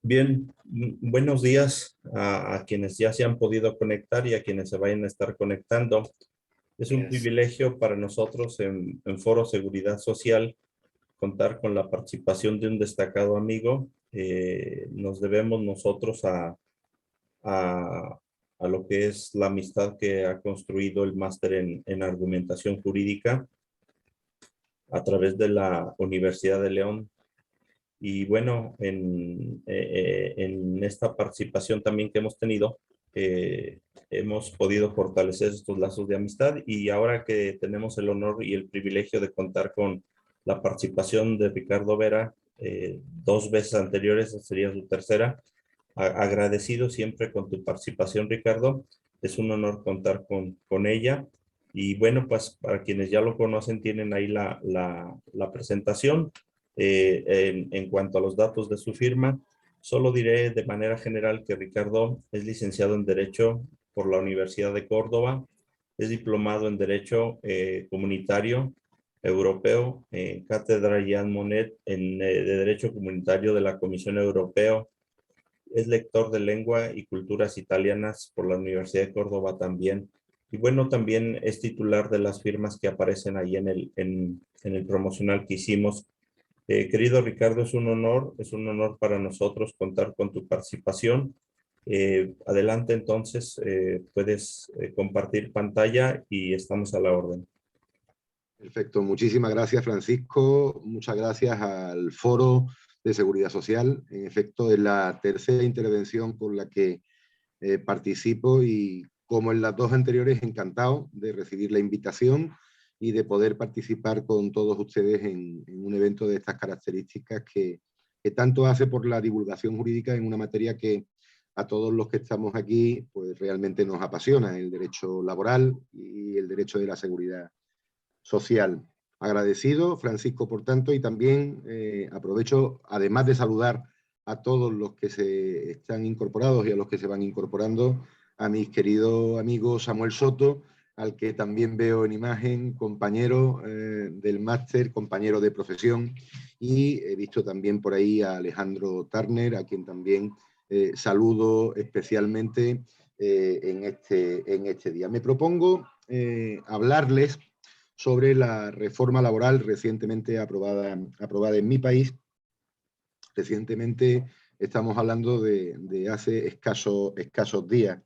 Bien, buenos días a quienes ya se han podido conectar y a quienes se vayan a estar conectando. Es un Yes. privilegio para nosotros en Foro Seguridad Social contar con la participación de un destacado amigo. Nos debemos nosotros a, a lo que es la amistad que ha construido el máster en argumentación jurídica a través de la Universidad de León. Y bueno, en esta participación también que hemos tenido, hemos podido fortalecer estos lazos de amistad y ahora que tenemos el honor y el privilegio de contar con la participación de Ricardo Vera, dos veces anteriores, sería su tercera, agradecido siempre con tu participación, Ricardo. Es un honor contar con ella. Y bueno, pues para quienes ya lo conocen, tienen ahí la presentación. En cuanto a los datos de su firma, solo diré de manera general que Ricardo es licenciado en Derecho por la Universidad de Córdoba, es diplomado en Derecho Comunitario Europeo, en Cátedra Jean Monnet de Derecho Comunitario de la Comisión Europea, es lector de lengua y culturas italianas por la Universidad de Córdoba también. Y bueno, también es titular de las firmas que aparecen ahí en el promocional que hicimos. Querido Ricardo, es un honor para nosotros contar con tu participación. Adelante entonces, puedes compartir pantalla y estamos a la orden. Perfecto, muchísimas gracias Francisco, muchas gracias al Foro de Seguridad Social. En efecto, es la tercera intervención con la que participo y como en las dos anteriores, encantado de recibir la invitación y de poder participar con todos ustedes en un evento de estas características que tanto hace por la divulgación jurídica en una materia que a todos los que estamos aquí pues realmente nos apasiona, el derecho laboral y el derecho de la seguridad social. Agradecido, Francisco, por tanto, y también aprovecho, además de saludar a todos los que se están incorporados y a los que se van incorporando, a mi querido amigo Samuel Soto, al que también veo en imagen, compañero del máster, compañero de profesión, y he visto también por ahí a Alejandro Turner, a quien también saludo especialmente en este día. Me propongo hablarles sobre la reforma laboral recientemente aprobada en mi país. Recientemente estamos hablando de hace escasos días.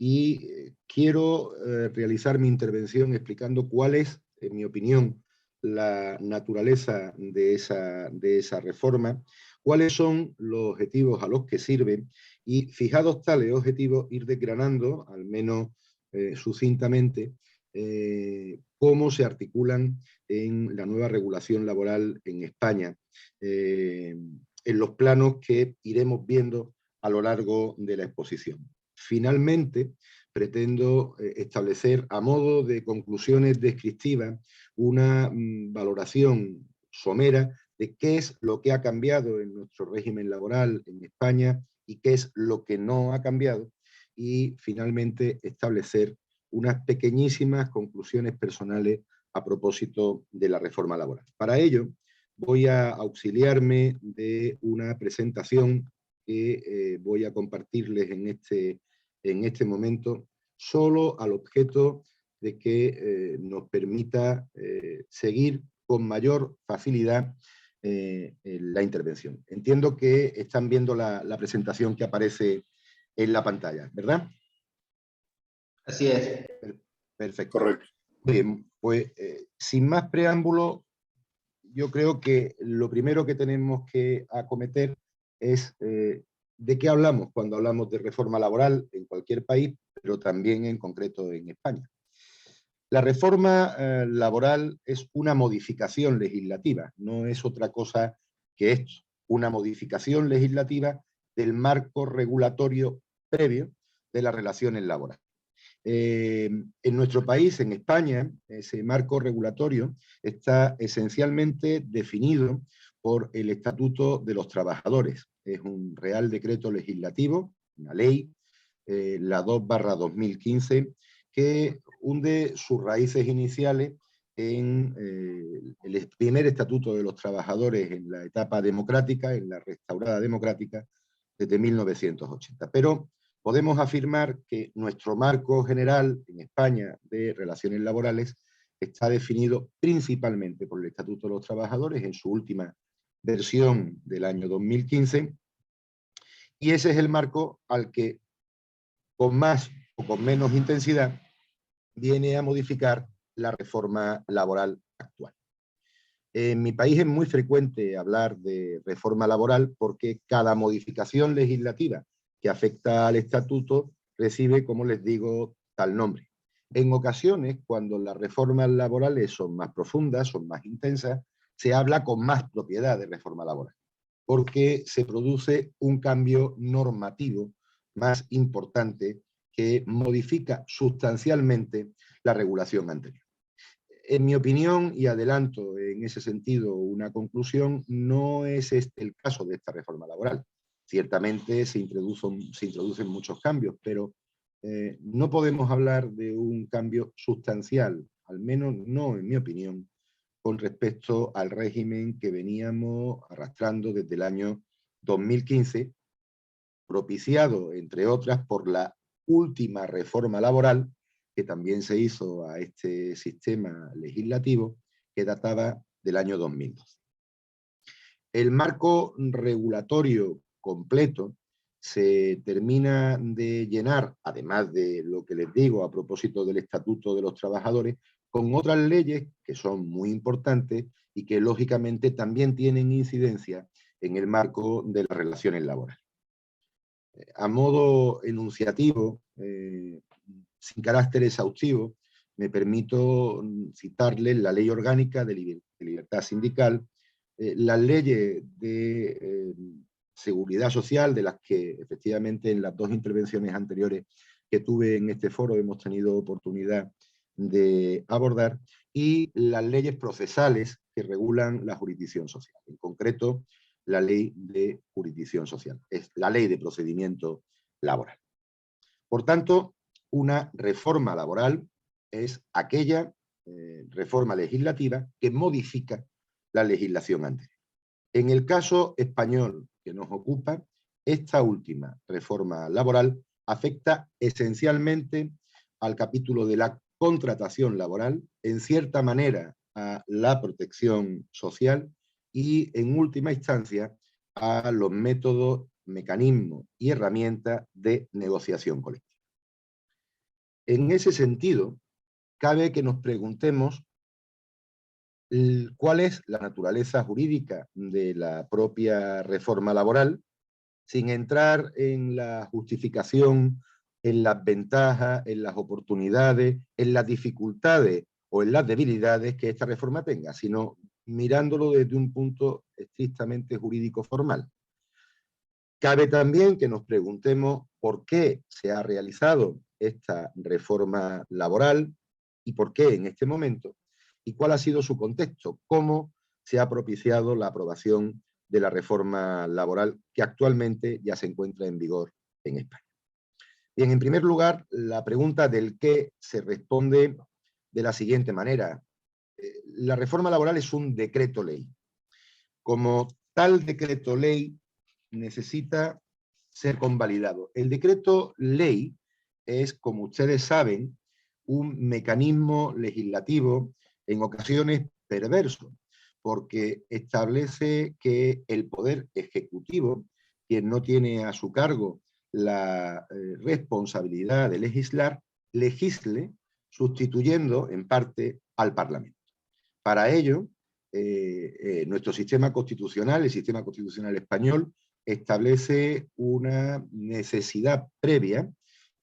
Y quiero realizar mi intervención explicando cuál es, en mi opinión, la naturaleza de esa reforma, cuáles son los objetivos a los que sirve y, fijados tales objetivos, ir desgranando, al menos sucintamente, cómo se articulan en la nueva regulación laboral en España, en los planos que iremos viendo a lo largo de la exposición. Finalmente, pretendo establecer a modo de conclusiones descriptivas una valoración somera de qué es lo que ha cambiado en nuestro régimen laboral en España y qué es lo que no ha cambiado, y finalmente establecer unas pequeñísimas conclusiones personales a propósito de la reforma laboral. Para ello, voy a auxiliarme de una presentación que voy a compartirles en este momento, solo al objeto de que nos permita seguir con mayor facilidad la intervención. Entiendo que están viendo la presentación que aparece en la pantalla, ¿verdad? Así es. Perfecto. Correcto. Bien, pues sin más preámbulo, yo creo que lo primero que tenemos que acometer es de qué hablamos cuando hablamos de reforma laboral en cualquier país, pero también en concreto en España. La reforma laboral es una modificación legislativa, no es otra cosa que esto, una modificación legislativa del marco regulatorio previo de las relaciones laborales. En nuestro país, en España, ese marco regulatorio está esencialmente definido por el Estatuto de los Trabajadores. Es un Real Decreto Legislativo, una ley, la 2/2015, que hunde sus raíces iniciales en el primer Estatuto de los Trabajadores en la etapa democrática, en la restaurada democrática, desde 1980. Pero podemos afirmar que nuestro marco general en España de relaciones laborales está definido principalmente por el Estatuto de los Trabajadores en su última versión del año 2015, y ese es el marco al que con más o con menos intensidad viene a modificar la reforma laboral actual. En mi país es muy frecuente hablar de reforma laboral porque cada modificación legislativa que afecta al estatuto recibe, como les digo, tal nombre. En ocasiones, cuando las reformas laborales son más profundas, son más intensas, se habla con más propiedad de reforma laboral, porque se produce un cambio normativo más importante que modifica sustancialmente la regulación anterior. En mi opinión, y adelanto en ese sentido una conclusión, no es este el caso de esta reforma laboral. Ciertamente se introducen muchos cambios, pero no podemos hablar de un cambio sustancial, al menos no en mi opinión, con respecto al régimen que veníamos arrastrando desde el año 2015, propiciado, entre otras, por la última reforma laboral que también se hizo a este sistema legislativo, que databa del año 2012. El marco regulatorio completo se termina de llenar, además de lo que les digo a propósito del Estatuto de los Trabajadores, con otras leyes que son muy importantes y que lógicamente también tienen incidencia en el marco de las relaciones laborales. A modo enunciativo, sin carácter exhaustivo, me permito citarles la Ley Orgánica de Libertad Sindical, las leyes de seguridad social, de las que efectivamente en las dos intervenciones anteriores que tuve en este foro hemos tenido oportunidad de abordar, y las leyes procesales que regulan la jurisdicción social. En concreto, la Ley de Jurisdicción Social, es la Ley de Procedimiento Laboral. Por tanto, una reforma laboral es aquella reforma legislativa que modifica la legislación anterior. En el caso español que nos ocupa, esta última reforma laboral afecta esencialmente al capítulo de la contratación laboral, en cierta manera a la protección social y, en última instancia, a los métodos, mecanismos y herramientas de negociación colectiva. En ese sentido, cabe que nos preguntemos cuál es la naturaleza jurídica de la propia reforma laboral, sin entrar en la justificación, en las ventajas, en las oportunidades, en las dificultades o en las debilidades que esta reforma tenga, sino mirándolo desde un punto estrictamente jurídico formal. Cabe también que nos preguntemos por qué se ha realizado esta reforma laboral y por qué en este momento, y cuál ha sido su contexto, cómo se ha propiciado la aprobación de la reforma laboral que actualmente ya se encuentra en vigor en España. Bien, en primer lugar, la pregunta del qué se responde de la siguiente manera. La reforma laboral es un decreto ley. Como tal decreto ley necesita ser convalidado. El decreto ley es, como ustedes saben, un mecanismo legislativo en ocasiones perverso, porque establece que el Poder Ejecutivo, quien no tiene a su cargo la responsabilidad de legislar, legisle sustituyendo en parte al Parlamento. Para ello, nuestro sistema constitucional, el sistema constitucional español, establece una necesidad previa,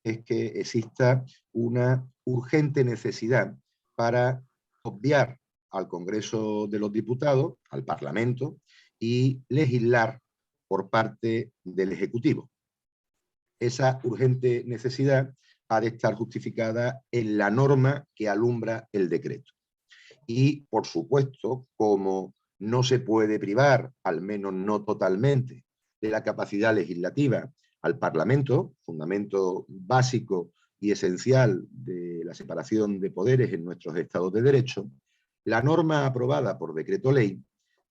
es que exista una urgente necesidad para obviar al Congreso de los Diputados, al Parlamento, y legislar por parte del Ejecutivo. Esa urgente necesidad ha de estar justificada en la norma que alumbra el decreto. Y, por supuesto, como no se puede privar, al menos no totalmente, de la capacidad legislativa al Parlamento, fundamento básico y esencial de la separación de poderes en nuestros estados de derecho, la norma aprobada por decreto ley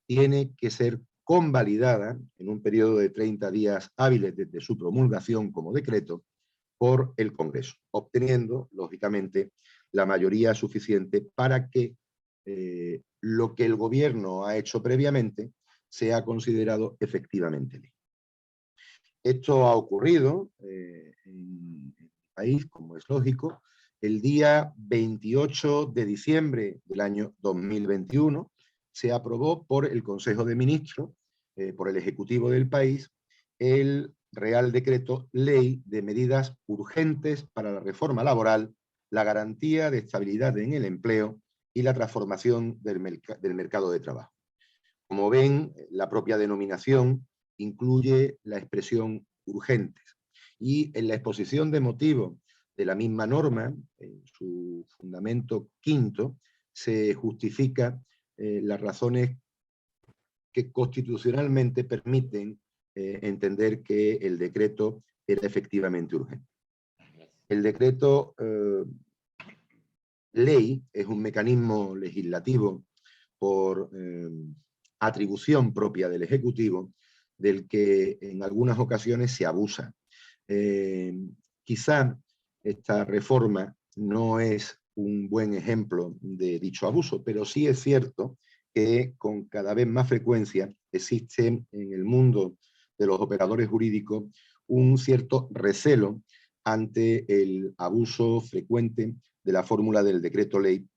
tiene que ser convalidada en un periodo de 30 días hábiles desde su promulgación como decreto por el Congreso, obteniendo, lógicamente, la mayoría suficiente para que lo que el Gobierno ha hecho previamente sea considerado efectivamente ley. Esto ha ocurrido en el país, como es lógico, el día 28 de diciembre del año 2021, se aprobó por el Consejo de Ministros, por el Ejecutivo del país, el Real Decreto Ley de Medidas Urgentes para la Reforma Laboral, la garantía de estabilidad en el empleo y la transformación del mercado de trabajo. Como ven, la propia denominación incluye la expresión urgentes. Y en la exposición de motivos de la misma norma, en su fundamento quinto, se justifica las razones que constitucionalmente permiten entender que el decreto era efectivamente urgente. El decreto ley es un mecanismo legislativo por atribución propia del Ejecutivo, del que en algunas ocasiones se abusa. Quizá esta reforma no es un buen ejemplo de dicho abuso, pero sí es cierto que con cada vez más frecuencia existe en el mundo de los operadores jurídicos un cierto recelo ante el abuso frecuente de la fórmula del decreto ley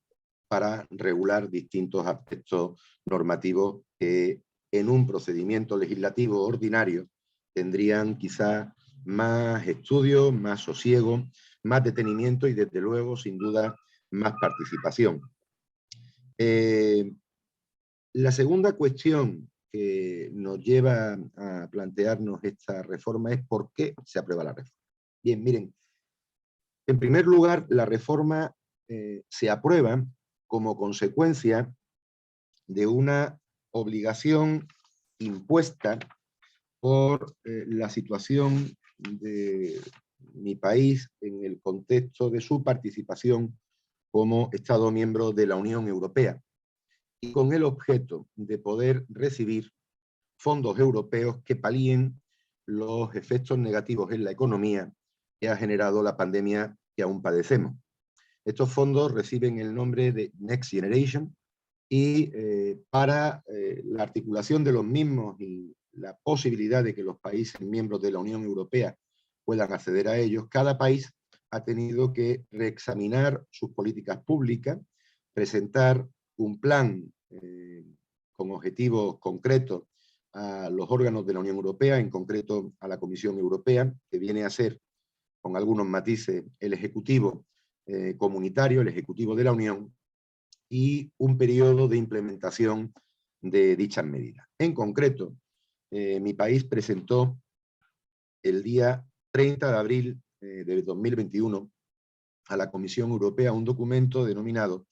para regular distintos aspectos normativos que en un procedimiento legislativo ordinario tendrían quizá más estudio, más sosiego, más detenimiento y desde luego, sin duda, más participación. La segunda cuestión que nos lleva a plantearnos esta reforma es por qué se aprueba la reforma. Bien, miren, en primer lugar, la reforma se aprueba como consecuencia de una obligación impuesta por la situación de mi país en el contexto de su participación como Estado miembro de la Unión Europea y con el objeto de poder recibir fondos europeos que palíen los efectos negativos en la economía que ha generado la pandemia que aún padecemos. Estos fondos reciben el nombre de Next Generation y para la articulación de los mismos y la posibilidad de que los países miembros de la Unión Europea puedan acceder a ellos, cada país ha tenido que reexaminar sus políticas públicas, presentar un plan con objetivos concretos a los órganos de la Unión Europea, en concreto a la Comisión Europea, que viene a ser, con algunos matices, el Ejecutivo comunitario, el Ejecutivo de la Unión, y un periodo de implementación de dichas medidas. En concreto, mi país presentó el día 30 de abril de 2021 a la Comisión Europea un documento denominado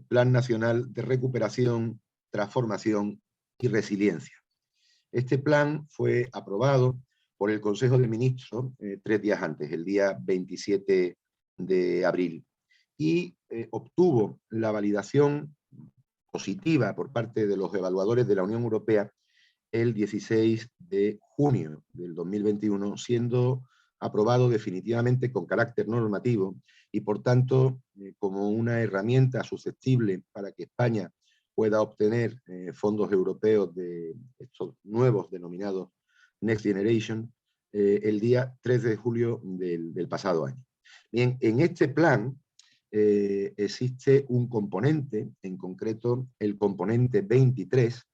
Plan Nacional de Recuperación, Transformación y Resiliencia. Este plan fue aprobado por el Consejo de Ministros 3 días antes, el día 27 de abril, y obtuvo la validación positiva por parte de los evaluadores de la Unión Europea el 16 de junio del 2021, siendo aprobado definitivamente con carácter normativo y, por tanto, como una herramienta susceptible para que España pueda obtener fondos europeos de estos nuevos denominados Next Generation el día 3 de julio del pasado año. Bien, en este plan existe un componente, en concreto el componente 23,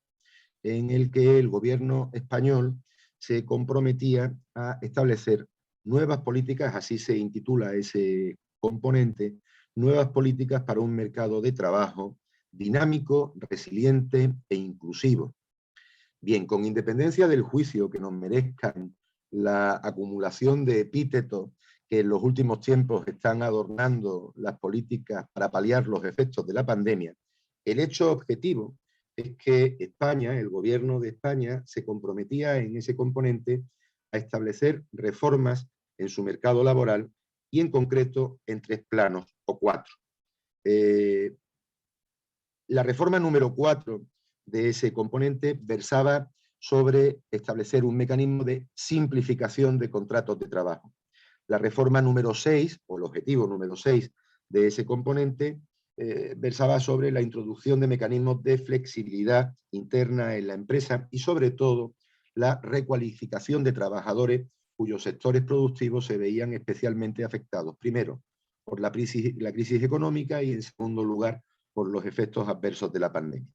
en el que el gobierno español se comprometía a establecer nuevas políticas, así se intitula ese componente, nuevas políticas para un mercado de trabajo dinámico, resiliente e inclusivo. Bien, con independencia del juicio que nos merezcan la acumulación de epítetos que en los últimos tiempos están adornando las políticas para paliar los efectos de la pandemia, el hecho objetivo es que España, el gobierno de España, se comprometía en ese componente a establecer reformas en su mercado laboral y en concreto en 3 planos o 4. La reforma número 4 de ese componente versaba sobre establecer un mecanismo de simplificación de contratos de trabajo. La reforma número 6, o el objetivo número 6 de ese componente, versaba sobre la introducción de mecanismos de flexibilidad interna en la empresa y, sobre todo, la recualificación de trabajadores cuyos sectores productivos se veían especialmente afectados, primero, por la crisis económica y, en segundo lugar, por los efectos adversos de la pandemia.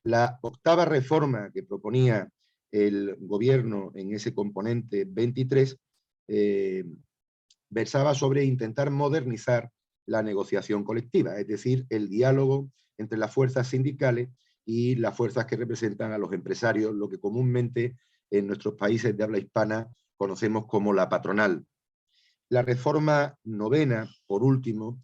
La octava reforma que proponía el gobierno en ese componente 23 versaba sobre intentar modernizar la negociación colectiva, es decir, el diálogo entre las fuerzas sindicales y las fuerzas que representan a los empresarios, lo que comúnmente en nuestros países de habla hispana conocemos como la patronal. La reforma novena, por último,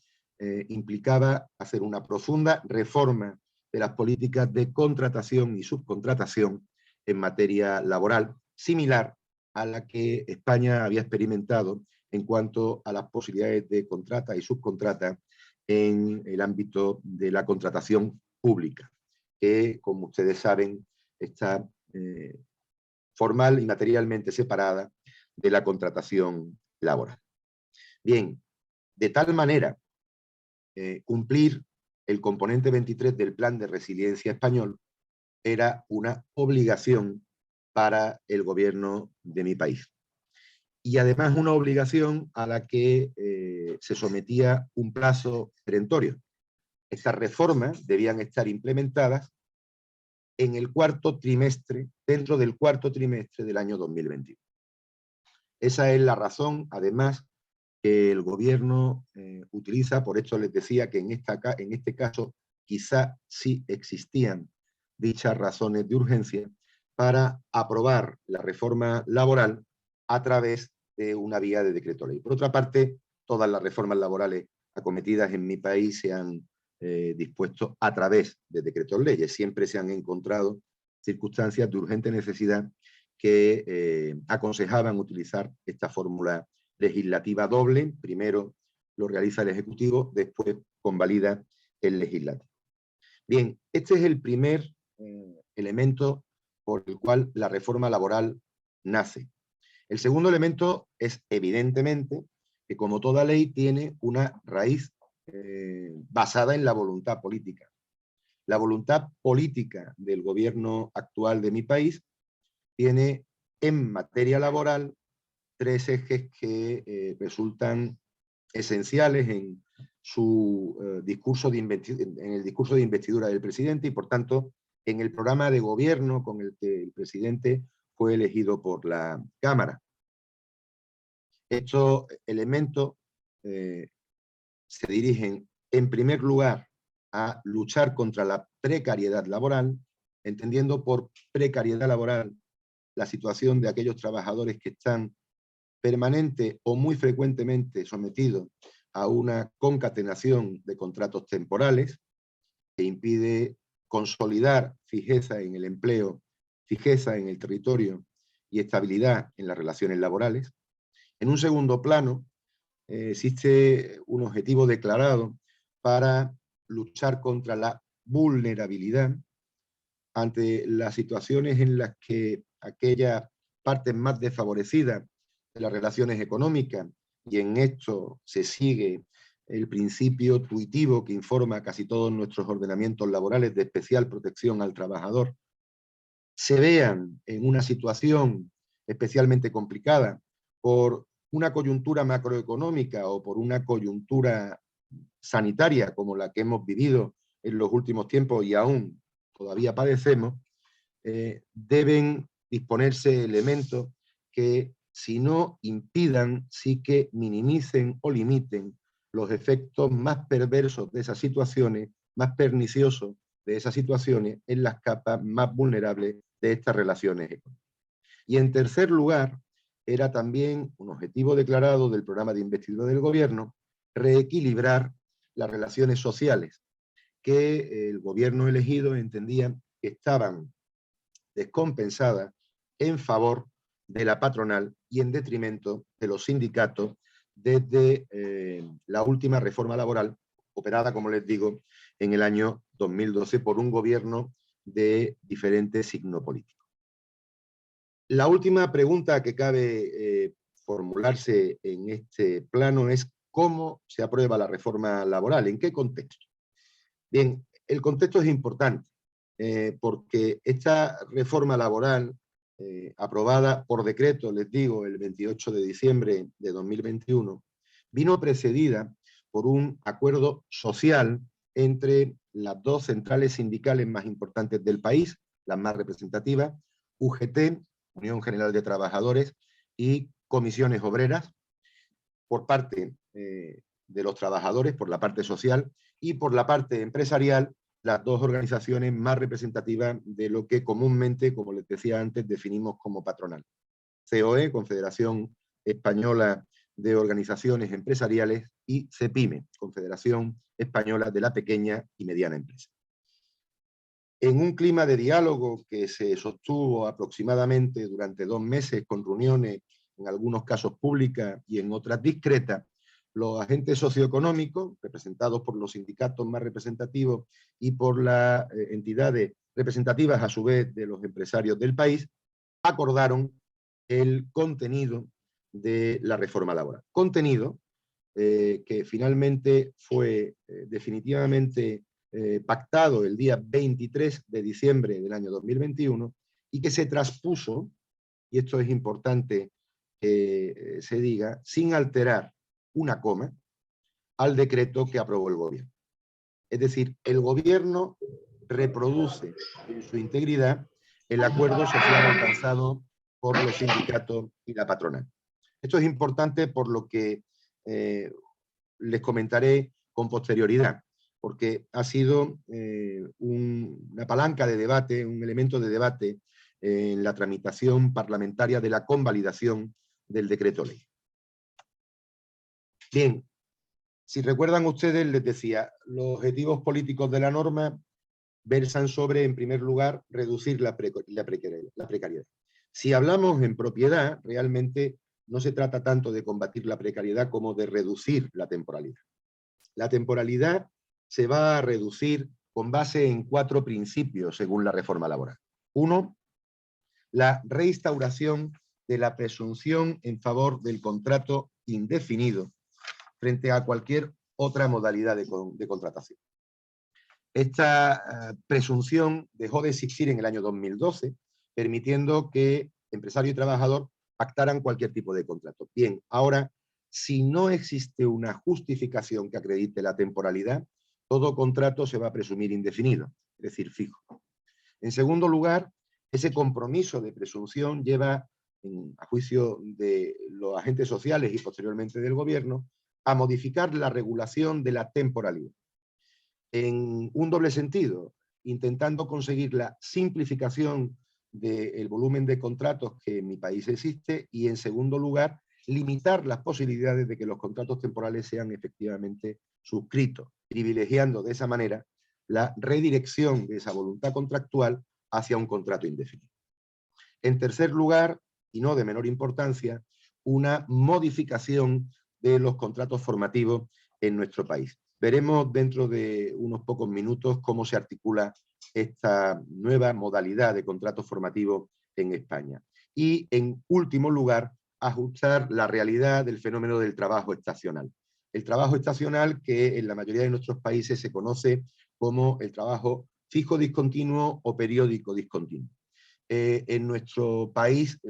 implicaba hacer una profunda reforma de las políticas de contratación y subcontratación en materia laboral, similar a la que España había experimentado en cuanto a las posibilidades de contrata y subcontrata en el ámbito de la contratación pública, que, como ustedes saben, está formal y materialmente separada de la contratación laboral. Bien, de tal manera, cumplir el componente 23 del Plan de Resiliencia Español era una obligación para el gobierno de mi país. Y además una obligación a la que se sometía un plazo perentorio. Estas reformas debían estar implementadas en el cuarto trimestre, dentro del cuarto trimestre del año 2021. Esa es la razón, además, que el gobierno utiliza. Por esto les decía que en este caso quizá sí existían dichas razones de urgencia para aprobar la reforma laboral a través de una vía de decreto ley. Por otra parte, todas las reformas laborales acometidas en mi país se han dispuesto a través de decretos leyes. Siempre se han encontrado circunstancias de urgente necesidad que aconsejaban utilizar esta fórmula legislativa doble. Primero lo realiza el Ejecutivo, después convalida el Legislativo. Bien, este es el primer elemento por el cual la reforma laboral nace. El segundo elemento es, evidentemente, que como toda ley tiene una raíz basada en la voluntad política. La voluntad política del gobierno actual de mi país tiene en materia laboral tres ejes que resultan esenciales en su discurso en el discurso de investidura del presidente y, por tanto, en el programa de gobierno con el que el presidente fue elegido por la Cámara. Estos elementos se dirigen, en primer lugar, a luchar contra la precariedad laboral, entendiendo por precariedad laboral la situación de aquellos trabajadores que están permanente o muy frecuentemente sometidos a una concatenación de contratos temporales que impide consolidar fijeza en el empleo, fijeza en el territorio y estabilidad en las relaciones laborales. En un segundo plano, existe un objetivo declarado para luchar contra la vulnerabilidad ante las situaciones en las que aquellas partes más desfavorecidas de las relaciones económicas, y en esto se sigue el principio tuitivo que informa casi todos nuestros ordenamientos laborales de especial protección al trabajador, se vean en una situación especialmente complicada por una coyuntura macroeconómica o por una coyuntura sanitaria como la que hemos vivido en los últimos tiempos y aún todavía padecemos, deben disponerse elementos que, si no impidan, sí que minimicen o limiten los efectos más perversos de esas situaciones, más perniciosos de esas situaciones en las capas más vulnerables de estas relaciones económicas. Y en tercer lugar, era también un objetivo declarado del programa de investidura del gobierno, reequilibrar las relaciones sociales que el gobierno elegido entendía que estaban descompensadas en favor de la patronal y en detrimento de los sindicatos desde la última reforma laboral operada, como les digo, en el año 2012 por un gobierno de diferente signo político. La última pregunta que cabe formularse en este plano es cómo se aprueba la reforma laboral, en qué contexto. Bien, el contexto es importante porque esta reforma laboral aprobada por decreto, les digo, el 28 de diciembre de 2021, vino precedida por un acuerdo social entre las dos centrales sindicales más importantes del país, las más representativas, UGT, Unión General de Trabajadores, y comisiones obreras, por parte de los trabajadores, por la parte social, y por la parte empresarial, las dos organizaciones más representativas de lo que comúnmente, como les decía antes, definimos como patronal. COE, Confederación Española de Organizaciones Empresariales, y CEPIME, Confederación Española de la Pequeña y Mediana Empresa. En un clima de diálogo que se sostuvo aproximadamente durante 2 meses, con reuniones, en algunos casos públicas y en otras discretas, los agentes socioeconómicos, representados por los sindicatos más representativos y por las entidades representativas a su vez de los empresarios del país, acordaron el contenido de la reforma laboral. Contenido que finalmente fue definitivamente pactado el día 23 de diciembre del año 2021 y que se traspuso, y esto es importante que se diga, sin alterar una coma, al decreto que aprobó el gobierno. Es decir, el gobierno reproduce en su integridad el acuerdo social alcanzado por los sindicatos y la patronal. Esto es importante por lo que les comentaré con posterioridad, porque ha sido una palanca de debate, un elemento de debate en la tramitación parlamentaria de la convalidación del decreto ley. Bien, si recuerdan ustedes, les decía, los objetivos políticos de la norma versan sobre, en primer lugar, reducir la precariedad. Si hablamos en propiedad, realmente no se trata tanto de combatir la precariedad como de reducir la temporalidad. La temporalidad se va a reducir con base en 4 principios según la reforma laboral. 1, la reinstauración de la presunción en favor del contrato indefinido frente a cualquier otra modalidad de contratación. Esta presunción dejó de existir en el año 2012, permitiendo que empresario y trabajador pactaran cualquier tipo de contrato. Bien, ahora, si no existe una justificación que acredite la temporalidad, todo contrato se va a presumir indefinido, es decir, fijo. En segundo lugar, ese compromiso de presunción lleva, a juicio de los agentes sociales y posteriormente del gobierno, a modificar la regulación de la temporalidad. En un doble sentido, intentando conseguir la simplificación del volumen de contratos que en mi país existe, y en segundo lugar, limitar las posibilidades de que los contratos temporales sean efectivamente suscritos, privilegiando de esa manera la redirección de esa voluntad contractual hacia un contrato indefinido. En tercer lugar, y no de menor importancia, una modificación de los contratos formativos en nuestro país. Veremos dentro de unos pocos minutos cómo se articula esta nueva modalidad de contrato formativo en España. Y, en último lugar, ajustar la realidad del fenómeno del trabajo estacional. El trabajo estacional, que en la mayoría de nuestros países se conoce como el trabajo fijo discontinuo o periódico discontinuo. En nuestro país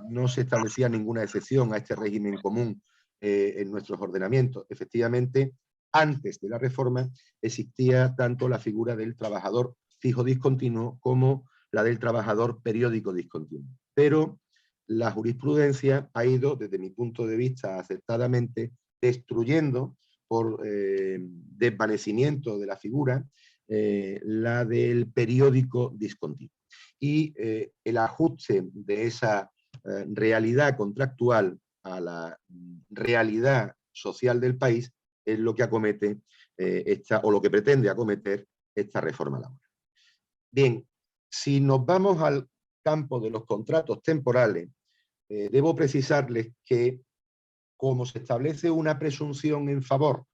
no se establecía ninguna excepción a este régimen común en nuestros ordenamientos. Efectivamente, antes de la reforma existía tanto la figura del trabajador fijo discontinuo como la del trabajador periódico discontinuo. Pero la jurisprudencia ha ido, desde mi punto de vista, acertadamente destruyendo por desvanecimiento de la figura la del periódico discontinuo. Y el ajuste de esa realidad contractual a la realidad social del país es lo que acomete o lo que pretende acometer esta reforma laboral. Bien, si nos vamos al campo de los contratos temporales, debo precisarles que, como se establece una presunción en favor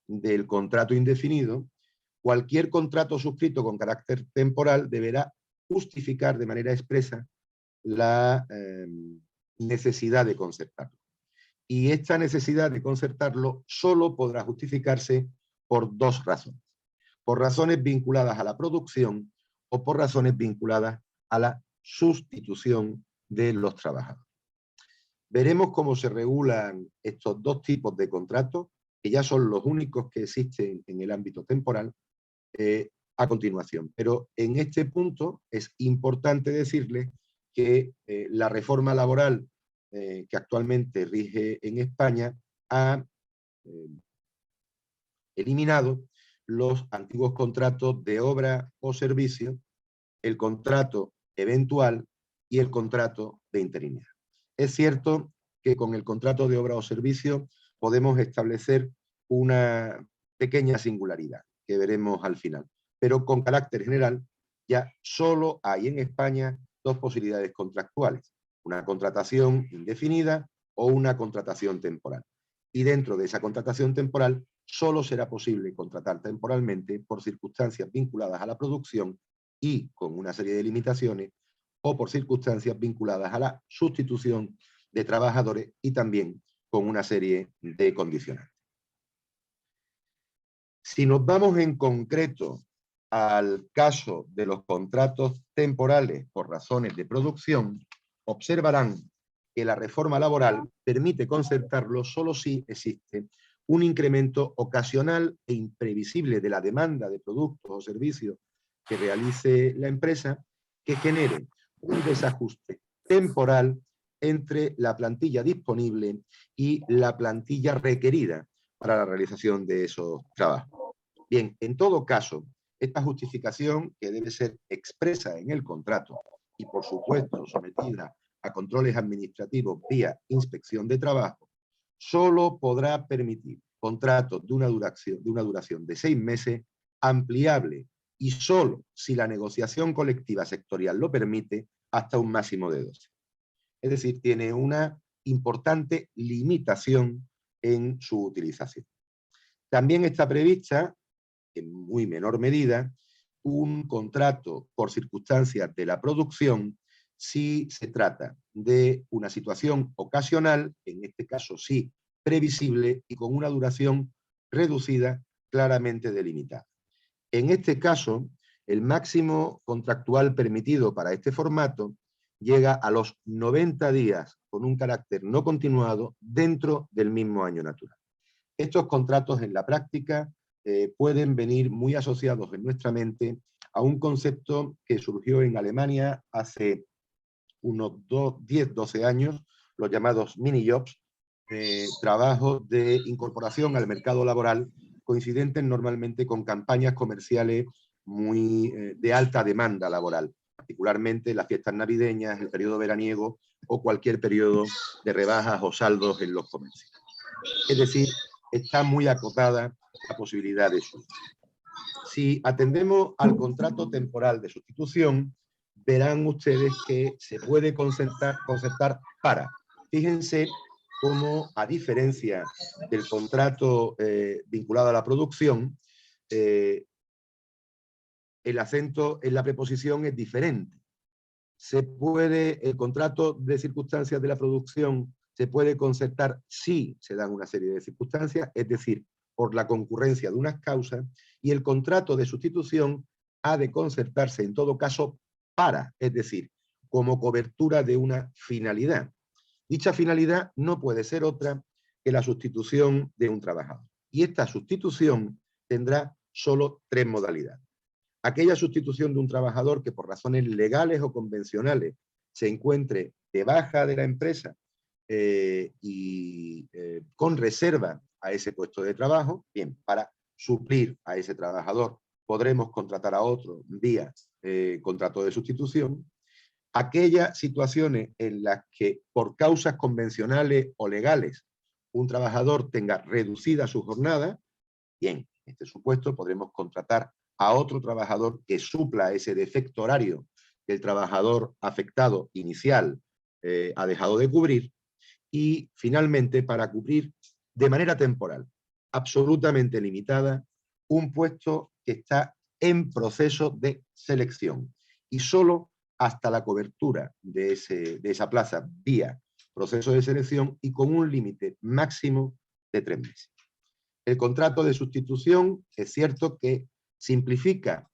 del contrato indefinido, cualquier contrato suscrito con carácter temporal deberá justificar de manera expresa la necesidad de concertarlo. Y esta necesidad de concertarlo solo podrá justificarse por dos razones. Por razones vinculadas a la producción o por razones vinculadas a la sustitución de los trabajadores. Veremos cómo se regulan estos dos tipos de contratos, que ya son los únicos que existen en el ámbito temporal, a continuación. Pero en este punto es importante decirles que la reforma laboral que actualmente rige en España ha eliminado los antiguos contratos de obra o servicio, el contrato eventual y el contrato de interinidad. Es cierto que con el contrato de obra o servicio podemos establecer una pequeña singularidad, que veremos al final. Pero con carácter general, ya solo hay en España dos posibilidades contractuales: una contratación indefinida o una contratación temporal. Y dentro de esa contratación temporal, solo será posible contratar temporalmente por circunstancias vinculadas a la producción y con una serie de limitaciones, o por circunstancias vinculadas a la sustitución de trabajadores y también con una serie de condicionantes. Si nos vamos en concreto al caso de los contratos temporales por razones de producción, observarán que la reforma laboral permite concertarlo solo si existe un incremento ocasional e imprevisible de la demanda de productos o servicios que realice la empresa, que genere un desajuste temporal entre la plantilla disponible y la plantilla requerida para la realización de esos trabajos. Bien, en todo caso, esta justificación, que debe ser expresa en el contrato y, por supuesto, sometida a controles administrativos vía inspección de trabajo, solo podrá permitir contratos de una duración de 6 meses, ampliable, y solo si la negociación colectiva sectorial lo permite, hasta un máximo de 12. Es decir, tiene una importante limitación en su utilización. También está prevista, en muy menor medida, un contrato por circunstancias de la producción si se trata de una situación ocasional, en este caso sí previsible, y con una duración reducida, claramente delimitada. En este caso, el máximo contractual permitido para este formato llega a los 90 días con un carácter no continuado dentro del mismo año natural. Estos contratos en la práctica pueden venir muy asociados en nuestra mente a un concepto que surgió en Alemania hace unos 10-12 años, los llamados mini-jobs, trabajos de incorporación al mercado laboral, coincidentes normalmente con campañas comerciales muy de alta demanda laboral, particularmente las fiestas navideñas, el periodo veraniego o cualquier periodo de rebajas o saldos en los comercios. Es decir, está muy acotada la posibilidad de eso. Si atendemos al contrato temporal de sustitución, verán ustedes que se puede concertar para. Fíjense cómo, a diferencia del contrato vinculado a la producción, el acento en la preposición es diferente. El contrato de circunstancias de la producción se puede concertar si se dan una serie de circunstancias, es decir, por la concurrencia de unas causas, y el contrato de sustitución ha de concertarse en todo caso para, es decir, como cobertura de una finalidad. Dicha finalidad no puede ser otra que la sustitución de un trabajador. Y esta sustitución tendrá solo 3 modalidades. Aquella sustitución de un trabajador que por razones legales o convencionales se encuentre de baja de la empresa con reserva a ese puesto de trabajo, bien, para suplir a ese trabajador podremos contratar a otro vía contrato de sustitución. Aquellas situaciones en las que por causas convencionales o legales un trabajador tenga reducida su jornada, bien, en este supuesto podremos contratar a otro trabajador que supla ese defecto horario que el trabajador afectado inicial ha dejado de cubrir. Y finalmente, para cubrir de manera temporal, absolutamente limitada, un puesto que está en proceso de selección y solo hasta la cobertura de esa plaza vía proceso de selección y con un límite máximo de 3 meses. El contrato de sustitución es cierto que simplifica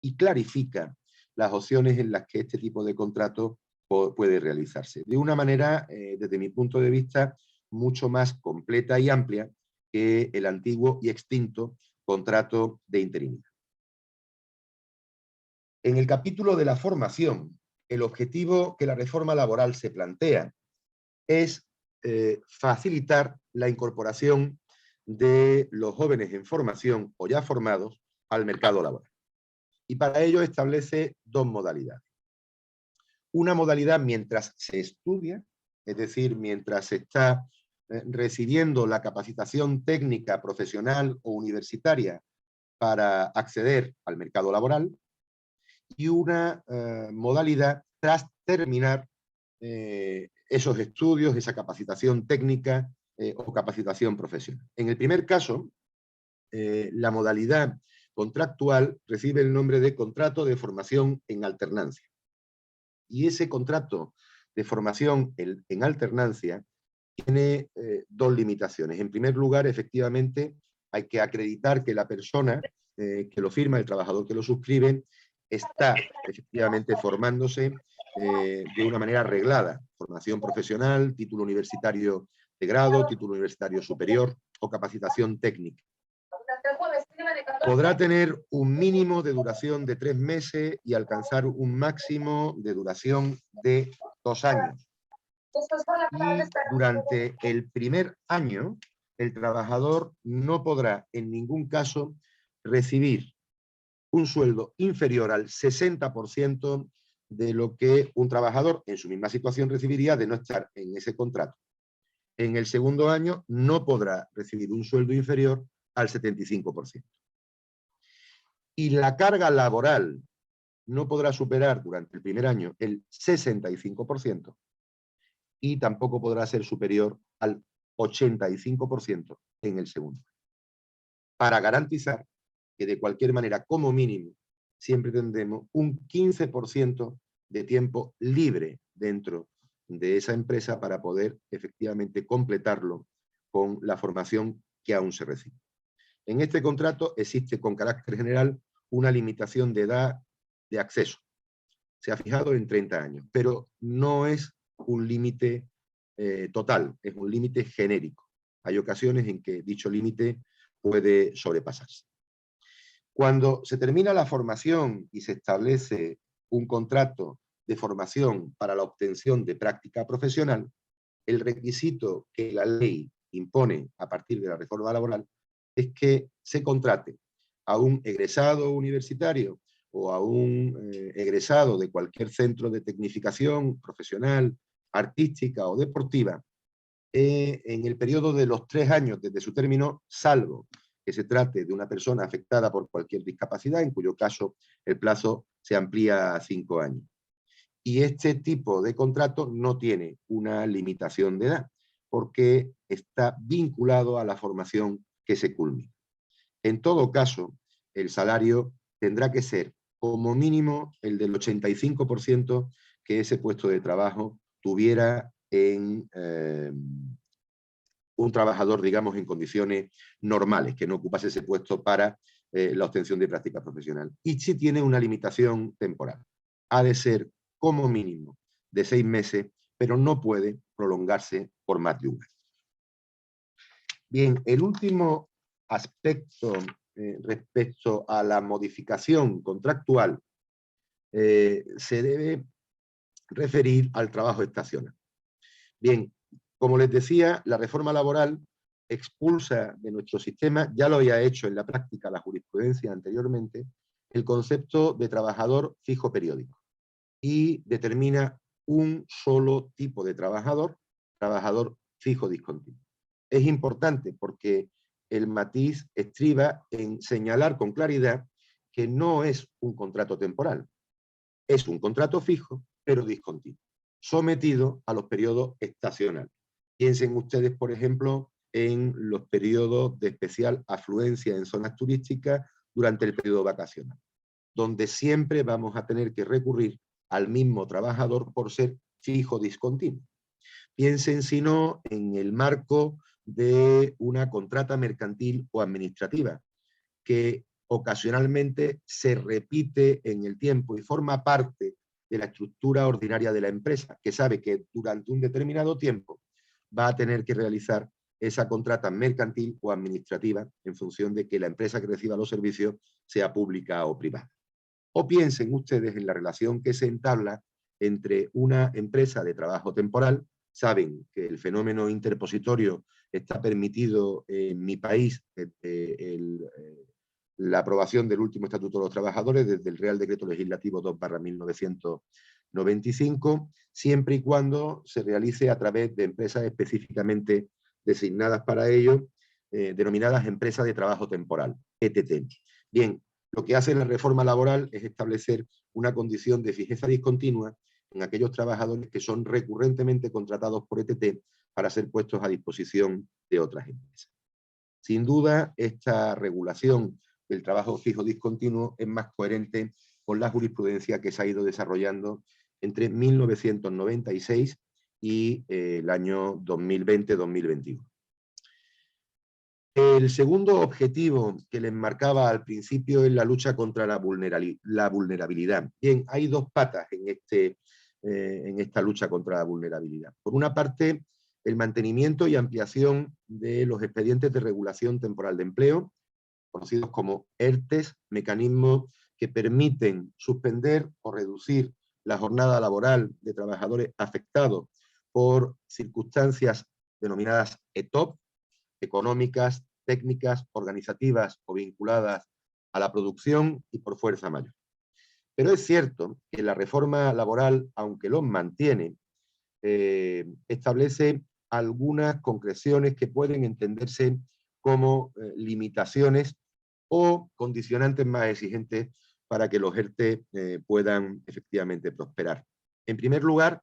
y clarifica las opciones en las que este tipo de contrato puede realizarse. De una manera, desde mi punto de vista, mucho más completa y amplia que el antiguo y extinto contrato de interinidad. En el capítulo de la formación, el objetivo que la reforma laboral se plantea es facilitar la incorporación de los jóvenes en formación o ya formados al mercado laboral. Y para ello establece 2 modalidades. Una modalidad mientras se estudia, es decir, mientras se está recibiendo la capacitación técnica, profesional o universitaria para acceder al mercado laboral, y una modalidad tras terminar esos estudios, esa capacitación técnica o capacitación profesional. En el primer caso, la modalidad contractual recibe el nombre de contrato de formación en alternancia. Y ese contrato de formación en alternancia tiene 2 limitaciones. En primer lugar, efectivamente, hay que acreditar que la persona que lo firma, el trabajador que lo suscribe, está efectivamente formándose de una manera reglada. Formación profesional, título universitario de grado, título universitario superior o capacitación técnica. Podrá tener un mínimo de duración de 3 meses y alcanzar un máximo de duración de 2 años. Y durante el primer año, el trabajador no podrá en ningún caso recibir un sueldo inferior al 60% de lo que un trabajador en su misma situación recibiría de no estar en ese contrato. En el segundo año no podrá recibir un sueldo inferior al 75%. Y la carga laboral no podrá superar durante el primer año el 65% y tampoco podrá ser superior al 85% en el segundo. Para garantizar que de cualquier manera, como mínimo, siempre tendremos un 15% de tiempo libre dentro de esa empresa para poder efectivamente completarlo con la formación que aún se recibe. En este contrato existe con carácter general una limitación de edad de acceso. Se ha fijado en 30 años, pero no es un límite total, es un límite genérico. Hay ocasiones en que dicho límite puede sobrepasarse. Cuando se termina la formación y se establece un contrato de formación para la obtención de práctica profesional, el requisito que la ley impone a partir de la reforma laboral es que se contrate a un egresado universitario o a un egresado de cualquier centro de tecnificación profesional, artística o deportiva en el periodo de los 3 años desde su término, salvo que se trate de una persona afectada por cualquier discapacidad, en cuyo caso el plazo se amplía a 5 años. Y este tipo de contrato no tiene una limitación de edad, porque está vinculado a la formación que se culmina. En todo caso, el salario tendrá que ser como mínimo el del 85% que ese puesto de trabajo tuviera en un trabajador, digamos, en condiciones normales, que no ocupase ese puesto para la obtención de práctica profesional. Y sí tiene una limitación temporal. Ha de ser como mínimo de 6 meses, pero no puede prolongarse por más de un año. Bien, el último aspecto respecto a la modificación contractual se debe referir al trabajo estacional. Bien, como les decía, la reforma laboral expulsa de nuestro sistema, ya lo había hecho en la práctica la jurisprudencia anteriormente, el concepto de trabajador fijo periódico y determina un solo tipo de trabajador fijo discontinuo. Es importante porque el matiz estriba en señalar con claridad que no es un contrato temporal, es un contrato fijo, pero discontinuo, sometido a los periodos estacionales. Piensen ustedes, por ejemplo, en los periodos de especial afluencia en zonas turísticas durante el periodo vacacional, donde siempre vamos a tener que recurrir al mismo trabajador por ser fijo discontinuo. Piensen, si no, en el marco de una contrata mercantil o administrativa, que ocasionalmente se repite en el tiempo y forma parte de la estructura ordinaria de la empresa, que sabe que durante un determinado tiempo va a tener que realizar esa contrata mercantil o administrativa en función de que la empresa que reciba los servicios sea pública o privada. O piensen ustedes en la relación que se entabla entre una empresa de trabajo temporal. Saben que el fenómeno interpositorio está permitido en mi país desde la aprobación del último Estatuto de los Trabajadores, desde el Real Decreto Legislativo 2/1995, siempre y cuando se realice a través de empresas específicamente designadas para ello, denominadas empresas de trabajo temporal, ETT. Bien, lo que hace la reforma laboral es establecer una condición de fijeza discontinua en aquellos trabajadores que son recurrentemente contratados por ETT para ser puestos a disposición de otras empresas. Sin duda, esta regulación del trabajo fijo discontinuo es más coherente con la jurisprudencia que se ha ido desarrollando entre 1996 y el año 2020-2021. El segundo objetivo que les marcaba al principio es la lucha contra la vulnerabilidad. Bien, hay dos patas en esta lucha contra la vulnerabilidad. Por una parte, el mantenimiento y ampliación de los expedientes de regulación temporal de empleo, conocidos como ERTES, mecanismos que permiten suspender o reducir la jornada laboral de trabajadores afectados por circunstancias denominadas ETOP, económicas, técnicas, organizativas o vinculadas a la producción y por fuerza mayor. Pero es cierto que la reforma laboral, aunque los mantiene, establece algunas concreciones que pueden entenderse como limitaciones o condicionantes más exigentes para que los ERTE puedan efectivamente prosperar. En primer lugar,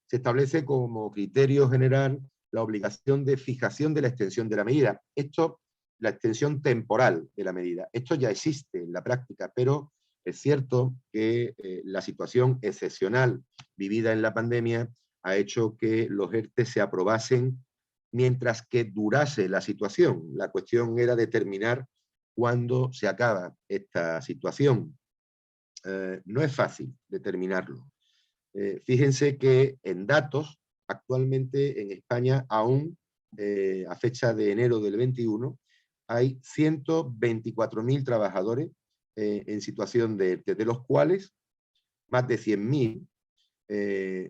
se establece como criterio general la obligación de fijación de la extensión de la medida. Esto, la extensión temporal de la medida. Esto ya existe en la práctica, pero es cierto que la situación excepcional vivida en la pandemia ha hecho que los ERTE se aprobasen mientras que durase la situación. La cuestión era determinar cuándo se acaba esta situación. No es fácil determinarlo. Fíjense que en datos, actualmente en España, aún a fecha de enero del 21, hay 124.000 trabajadores en situación de ERTE, de los cuales más de 100.000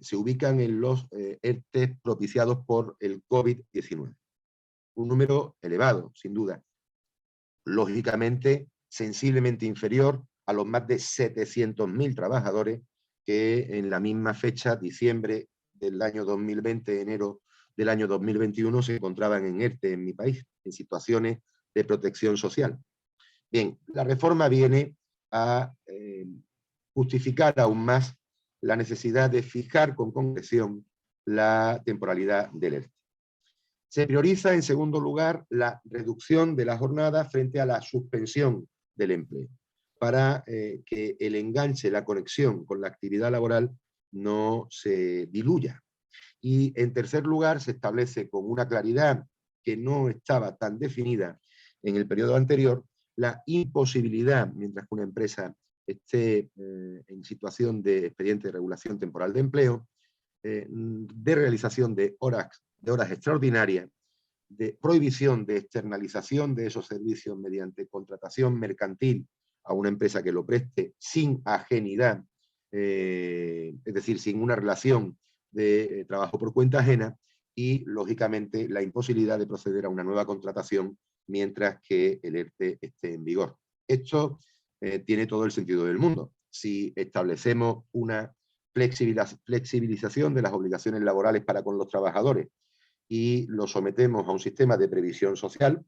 se ubican en los ERTE propiciados por el COVID-19. Un número elevado, sin duda. Lógicamente, sensiblemente inferior a los más de 700.000 trabajadores que en la misma fecha, diciembre del año 2020, enero del año 2021, se encontraban en ERTE en mi país, en situaciones de protección social. Bien, la reforma viene a justificar aún más la necesidad de fijar con concreción la temporalidad del ERTE. Se prioriza, en segundo lugar, la reducción de la jornada frente a la suspensión del empleo, para que el enganche, la conexión con la actividad laboral no se diluya. Y en tercer lugar, se establece con una claridad que no estaba tan definida en el periodo anterior, la imposibilidad, mientras que una empresa esté en situación de expediente de regulación temporal de empleo, de realización de horas extraordinarias, de prohibición de externalización de esos servicios mediante contratación mercantil a una empresa que lo preste sin ajenidad, es decir, sin una relación de trabajo por cuenta ajena, y, lógicamente, la imposibilidad de proceder a una nueva contratación mientras que el ERTE esté en vigor. Esto tiene todo el sentido del mundo. Si establecemos una flexibilización de las obligaciones laborales para con los trabajadores y lo sometemos a un sistema de previsión social,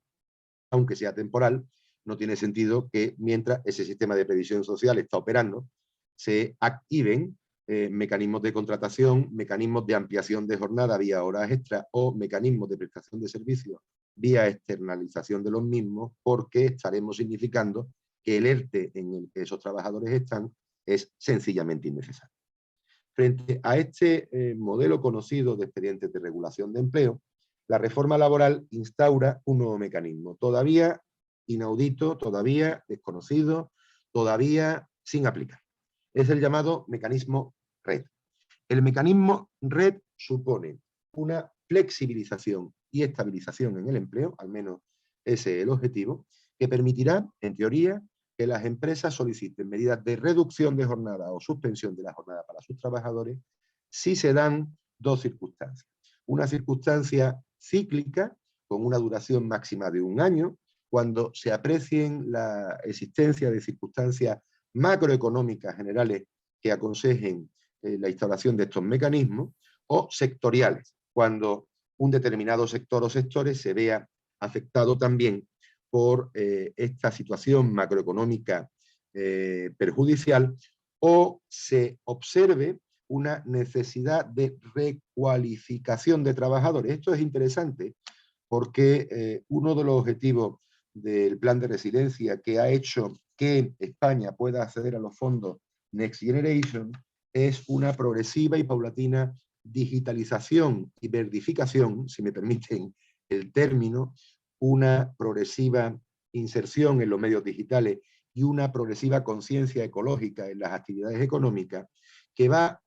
aunque sea temporal, no tiene sentido que mientras ese sistema de previsión social está operando, se activen mecanismos de contratación, mecanismos de ampliación de jornada vía horas extra o mecanismos de prestación de servicios vía externalización de los mismos, porque estaremos significando que el ERTE en el que esos trabajadores están es sencillamente innecesario. Frente a este modelo conocido de expedientes de regulación de empleo, la reforma laboral instaura un nuevo mecanismo, todavía inaudito, todavía desconocido, todavía sin aplicar. Es el llamado mecanismo RED. El mecanismo RED supone una flexibilización y estabilización en el empleo, al menos ese es el objetivo, que permitirá, en teoría, que las empresas soliciten medidas de reducción de jornada o suspensión de la jornada para sus trabajadores si se dan dos circunstancias. Una circunstancia cíclica, con una duración máxima de 1 año, cuando se aprecien la existencia de circunstancias macroeconómicas generales que aconsejen la instauración de estos mecanismos, o sectoriales, cuando un determinado sector o sectores se vea afectado también por esta situación macroeconómica perjudicial, o se observe una necesidad de recualificación de trabajadores. Esto es interesante porque uno de los objetivos del plan de resiliencia que ha hecho que España pueda acceder a los fondos Next Generation es una progresiva y paulatina digitalización y verdificación, si me permiten el término, una progresiva inserción en los medios digitales y una progresiva conciencia ecológica en las actividades económicas que va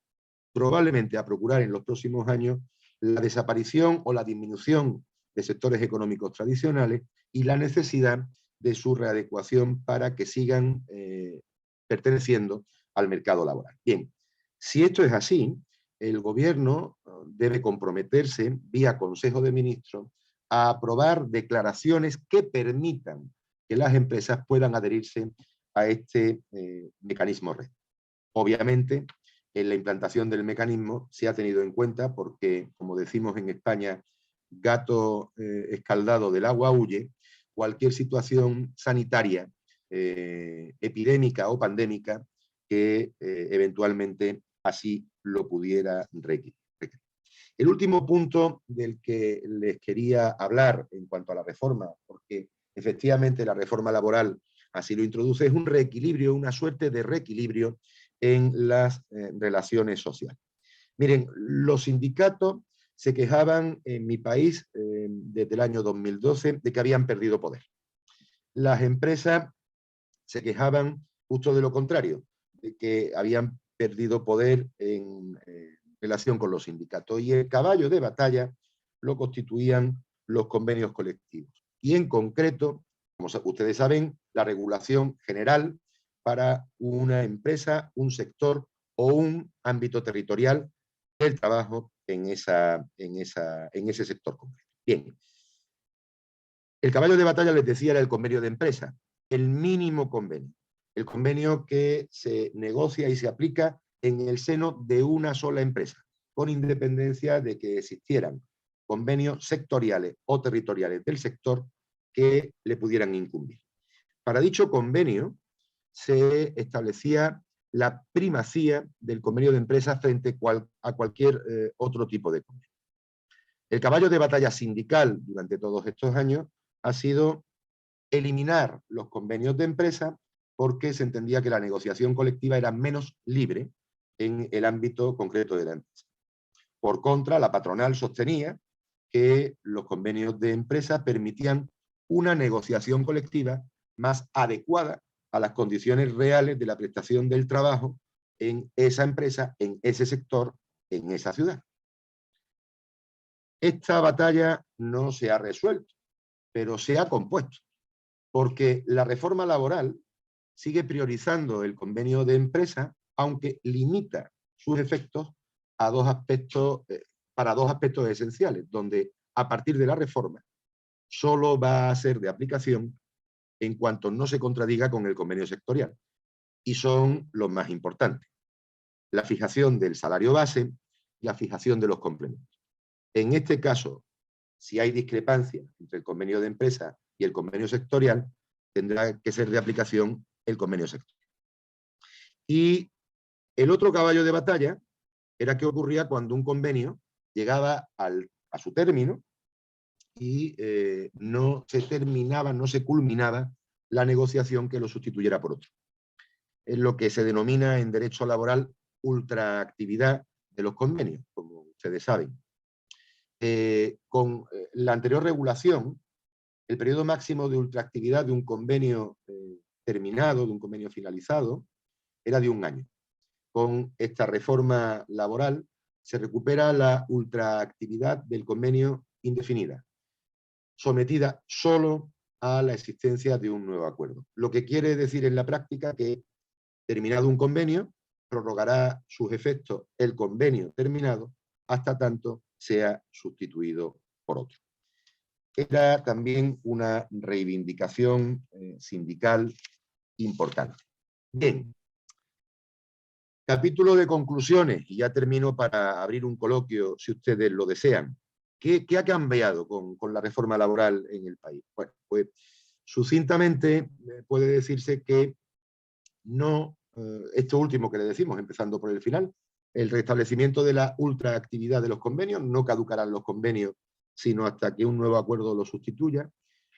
probablemente a procurar en los próximos años la desaparición o la disminución de sectores económicos tradicionales y la necesidad de su readecuación para que sigan perteneciendo al mercado laboral. Bien, si esto es así, el gobierno debe comprometerse vía Consejo de Ministros a aprobar declaraciones que permitan que las empresas puedan adherirse a este mecanismo RED. Obviamente, en la implantación del mecanismo se ha tenido en cuenta porque, como decimos en España, gato escaldado del agua huye, cualquier situación sanitaria, epidémica o pandémica que eventualmente así lo pudiera requerir. El último punto del que les quería hablar en cuanto a la reforma, porque efectivamente la reforma laboral así lo introduce, es un reequilibrio, una suerte de reequilibrio en las relaciones sociales. Miren, los sindicatos se quejaban en mi país desde el año 2012 de que habían perdido poder. Las empresas se quejaban justo de lo contrario, de que habían perdido poder en relación con los sindicatos. Y el caballo de batalla lo constituían los convenios colectivos. Y en concreto, como ustedes saben, la regulación general para una empresa, un sector o un ámbito territorial del trabajo en ese sector concreto. Bien. El caballo de batalla, les decía, era el convenio de empresa, el mínimo convenio. El convenio que se negocia y se aplica en el seno de una sola empresa, con independencia de que existieran convenios sectoriales o territoriales del sector que le pudieran incumbir. Para dicho convenio se establecía la primacía del convenio de empresa frente a cualquier otro tipo de convenio. El caballo de batalla sindical durante todos estos años ha sido eliminar los convenios de empresa porque se entendía que la negociación colectiva era menos libre en el ámbito concreto de la empresa. Por contra, la patronal sostenía que los convenios de empresa permitían una negociación colectiva más adecuada a las condiciones reales de la prestación del trabajo en esa empresa, en ese sector, en esa ciudad. Esta batalla no se ha resuelto, pero se ha compuesto, porque la reforma laboral sigue priorizando el convenio de empresa, aunque limita sus efectos a para dos aspectos esenciales, donde a partir de la reforma solo va a ser de aplicación en cuanto no se contradiga con el convenio sectorial. Y son los más importantes: la fijación del salario base y la fijación de los complementos. En este caso, si hay discrepancia entre el convenio de empresa y el convenio sectorial, tendrá que ser de aplicación el convenio sectorial. Y el otro caballo de batalla era qué ocurría cuando un convenio llegaba a su término y no se culminaba la negociación que lo sustituyera por otro. Es lo que se denomina en derecho laboral ultraactividad de los convenios, como ustedes saben. Con la anterior regulación, el periodo máximo de ultraactividad de un convenio terminado, de un convenio finalizado, era de 1 año. Con esta reforma laboral se recupera la ultraactividad del convenio indefinida, sometida solo a la existencia de un nuevo acuerdo. Lo que quiere decir en la práctica que, terminado un convenio, prorrogará sus efectos el convenio terminado hasta tanto sea sustituido por otro. Era también una reivindicación sindical importante. Bien. Capítulo de conclusiones, y ya termino para abrir un coloquio si ustedes lo desean. ¿Qué ha cambiado con la reforma laboral en el país? Bueno, pues sucintamente puede decirse que no, esto último que le decimos, empezando por el final, el restablecimiento de la ultraactividad de los convenios, no caducarán los convenios sino hasta que un nuevo acuerdo lo sustituya,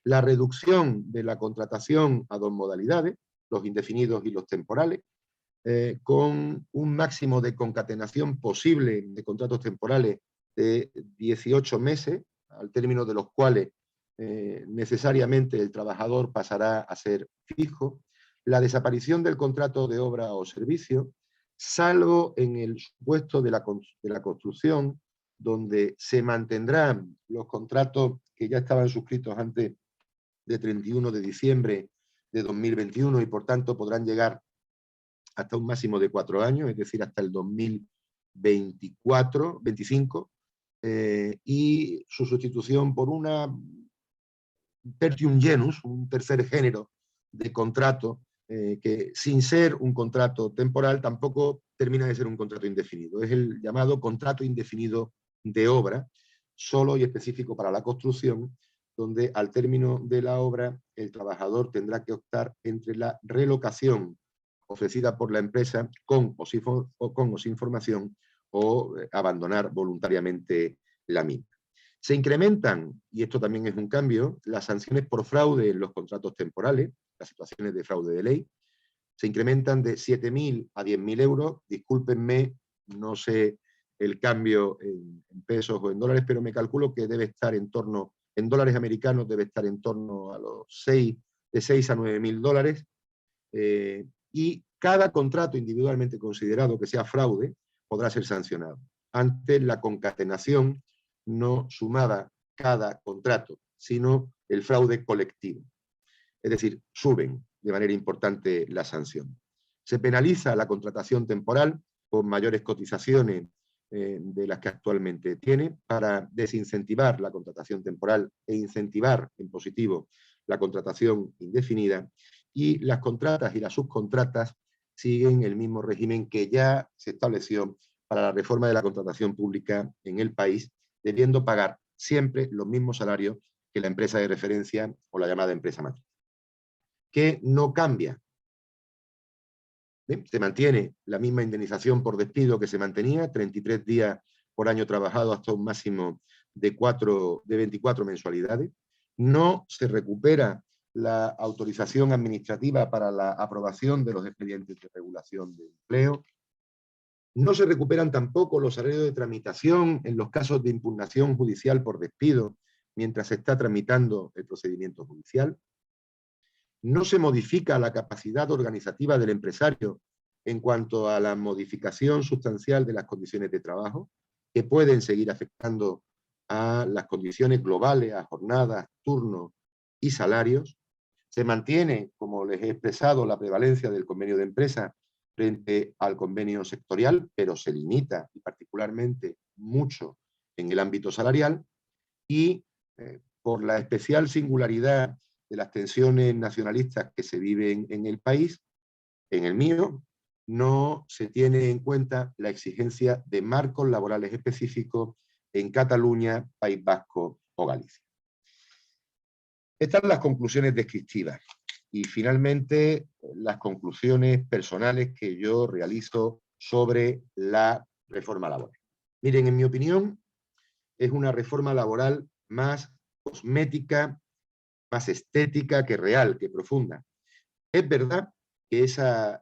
la reducción de la contratación a 2 modalidades, los indefinidos y los temporales, con un máximo de concatenación posible de contratos temporales de 18 meses, al término de los cuales necesariamente el trabajador pasará a ser fijo, la desaparición del contrato de obra o servicio, salvo en el supuesto de la construcción, donde se mantendrán los contratos que ya estaban suscritos antes de 31 de diciembre de 2021 y por tanto podrán llegar hasta un máximo de 4 años, es decir, hasta el 2025, y su sustitución por una tertium genus, un tercer género de contrato, que sin ser un contrato temporal tampoco termina de ser un contrato indefinido. Es el llamado contrato indefinido de obra, solo y específico para la construcción, donde al término de la obra el trabajador tendrá que optar entre la relocación ofrecida por la empresa con o sin formación o abandonar voluntariamente la misma. Se incrementan, y esto también es un cambio, las sanciones por fraude en los contratos temporales, las situaciones de fraude de ley, se incrementan de 7.000 a 10.000 euros. Discúlpenme, no sé el cambio en pesos o en dólares, pero me calculo que debe estar en torno, en dólares americanos debe estar en torno a los de 6 a 9.000 dólares. Y cada contrato individualmente considerado que sea fraude podrá ser sancionado. Ante la concatenación no sumada cada contrato, sino el fraude colectivo. Es decir, suben de manera importante la sanción. Se penaliza la contratación temporal con mayores cotizaciones de las que actualmente tiene para desincentivar la contratación temporal e incentivar en positivo la contratación indefinida, y las contratas y las subcontratas siguen el mismo régimen que ya se estableció para la reforma de la contratación pública en el país, debiendo pagar siempre los mismos salarios que la empresa de referencia o la llamada empresa matriz. ¿Qué no cambia? ¿Bien? Se mantiene la misma indemnización por despido que se mantenía, 33 días por año trabajado hasta un máximo de 24 mensualidades. No se recupera la autorización administrativa para la aprobación de los expedientes de regulación de empleo. No se recuperan tampoco los salarios de tramitación en los casos de impugnación judicial por despido mientras se está tramitando el procedimiento judicial. No se modifica la capacidad organizativa del empresario en cuanto a la modificación sustancial de las condiciones de trabajo, que pueden seguir afectando a las condiciones globales, a jornadas, turnos y salarios. Se mantiene, como les he expresado, la prevalencia del convenio de empresa frente al convenio sectorial, pero se limita, y particularmente mucho, en el ámbito salarial, y por la especial singularidad de las tensiones nacionalistas que se viven en el país, en el mío, no se tiene en cuenta la exigencia de marcos laborales específicos en Cataluña, País Vasco o Galicia. Estas son las conclusiones descriptivas. Y finalmente, las conclusiones personales que yo realizo sobre la reforma laboral. Miren, en mi opinión, es una reforma laboral más cosmética más estética que real, que profunda. Es verdad que esa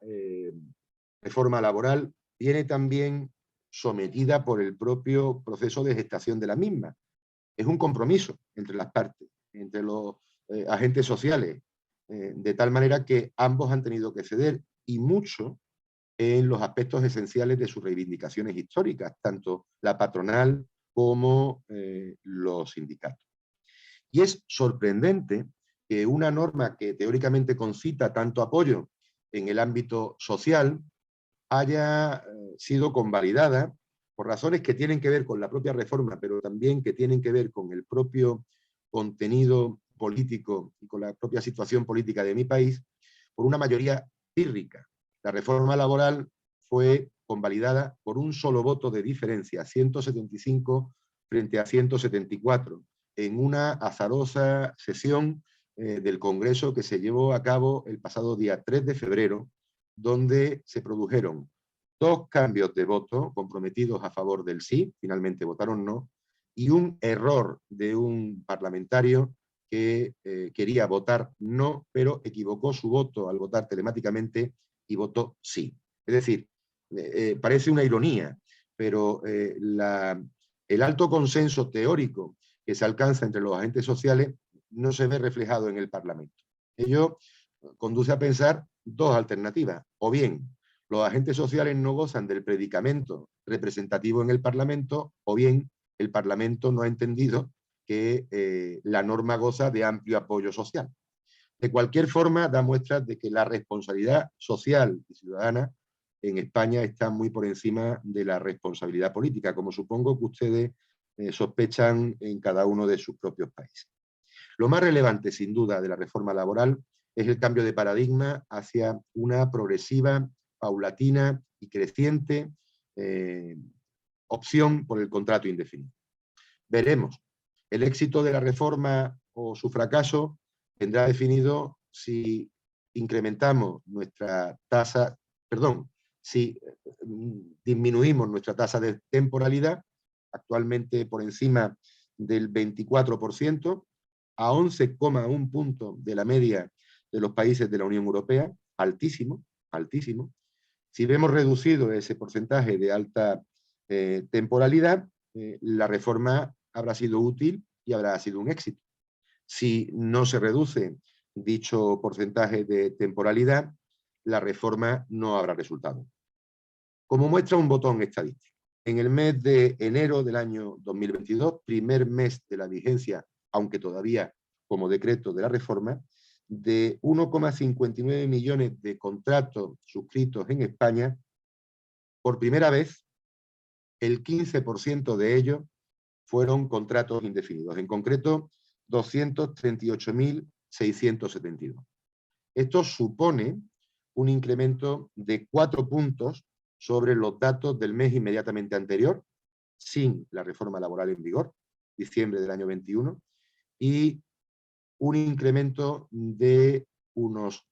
reforma laboral viene también sometida por el propio proceso de gestación de la misma. Es un compromiso entre las partes, entre los agentes sociales, de tal manera que ambos han tenido que ceder, y mucho, en los aspectos esenciales de sus reivindicaciones históricas, tanto la patronal como los sindicatos. Y es sorprendente que una norma que teóricamente concita tanto apoyo en el ámbito social haya sido convalidada por razones que tienen que ver con la propia reforma, pero también que tienen que ver con el propio contenido político y con la propia situación política de mi país, por una mayoría pírrica. La reforma laboral fue convalidada por un solo voto de diferencia, 175 frente a 174, en una azarosa sesión del Congreso que se llevó a cabo el pasado día 3 de febrero, donde se produjeron 2 cambios de voto comprometidos a favor del sí, finalmente votaron no, y un error de un parlamentario que quería votar no, pero equivocó su voto al votar telemáticamente y votó sí. Es decir, parece una ironía, pero el alto consenso teórico que se alcanza entre los agentes sociales no se ve reflejado en el Parlamento. Ello conduce a pensar 2 alternativas. O bien, los agentes sociales no gozan del predicamento representativo en el Parlamento, o bien el Parlamento no ha entendido que la norma goza de amplio apoyo social. De cualquier forma, da muestras de que la responsabilidad social y ciudadana en España está muy por encima de la responsabilidad política, como supongo que ustedes sospechan en cada uno de sus propios países. Lo más relevante, sin duda, de la reforma laboral es el cambio de paradigma hacia una progresiva, paulatina y creciente opción por el contrato indefinido. Veremos. El éxito de la reforma o su fracaso vendrá definido si incrementamos nuestra tasa, si disminuimos nuestra tasa de temporalidad, actualmente por encima del 24%, a 11,1 puntos de la media de los países de la Unión Europea, altísimo, altísimo. Si vemos reducido ese porcentaje de alta temporalidad, la reforma habrá sido útil y habrá sido un éxito. Si no se reduce dicho porcentaje de temporalidad, la reforma no habrá resultado. Como muestra un botón estadístico, en el mes de enero del año 2022, primer mes de la vigencia, aunque todavía como decreto de la reforma, de 1,59 millones de contratos suscritos en España, por primera vez, el 15% de ellos fueron contratos indefinidos, en concreto 238.672. Esto supone un incremento de 4 puntos sobre los datos del mes inmediatamente anterior, sin la reforma laboral en vigor, diciembre del año 21, y un incremento de unos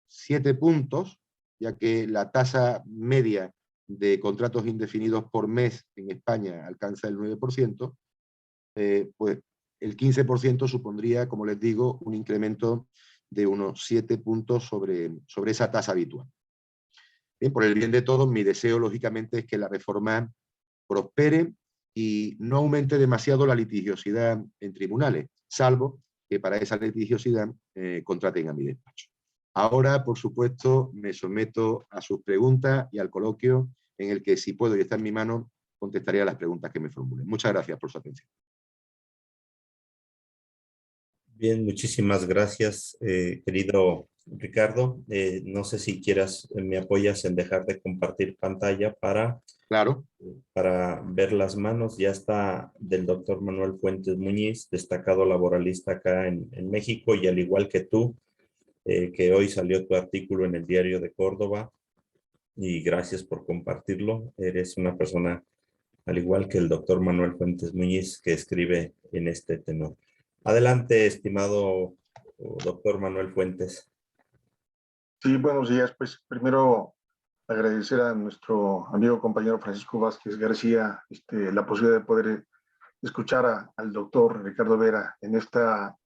7 puntos, ya que la tasa media de contratos indefinidos por mes en España alcanza el 9%, pues el 15% supondría, como les digo, un incremento de unos 7 puntos sobre esa tasa habitual. Por el bien de todos, mi deseo, lógicamente, es que la reforma prospere y no aumente demasiado la litigiosidad en tribunales, salvo que para esa litigiosidad contraten a mi despacho. Ahora, por supuesto, me someto a sus preguntas y al coloquio en el que, si puedo y está en mi mano, contestaré a las preguntas que me formulen. Muchas gracias por su atención. Bien, muchísimas gracias, querido Ricardo. No sé si quieras, me apoyas en dejar de compartir pantalla Claro. para ver las manos. Ya está del doctor Manuel Fuentes Muñiz, destacado laboralista acá en México, y al igual que tú, que hoy salió tu artículo en el Diario de Córdoba, y gracias por compartirlo. Eres una persona, al igual que el doctor Manuel Fuentes Muñiz, que escribe en este tenor. Adelante, estimado doctor Manuel Fuentes. Sí, buenos días. Pues primero agradecer a nuestro amigo compañero Francisco Vázquez García la posibilidad de poder escuchar al doctor Ricardo Vera en esta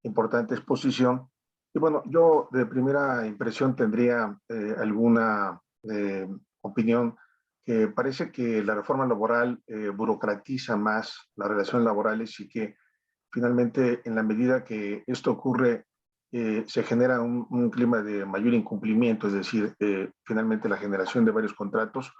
importante exposición. Y bueno, yo de primera impresión tendría alguna opinión que parece que la reforma laboral burocratiza más las relaciones laborales y que finalmente en la medida que esto ocurre se genera un clima de mayor incumplimiento, es decir, finalmente la generación de varios contratos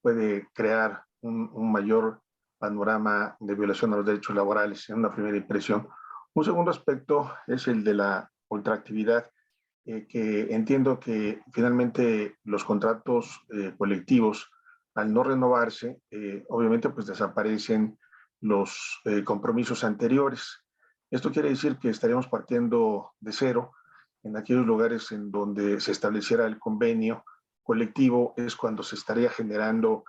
puede crear un mayor panorama de violación a los derechos laborales en una primera impresión. Un segundo aspecto es el de la ultraactividad, que entiendo que finalmente los contratos colectivos, al no renovarse, obviamente pues desaparecen los compromisos anteriores. Esto quiere decir que estaríamos partiendo de cero en aquellos lugares en donde se estableciera el convenio colectivo, es cuando se estaría generando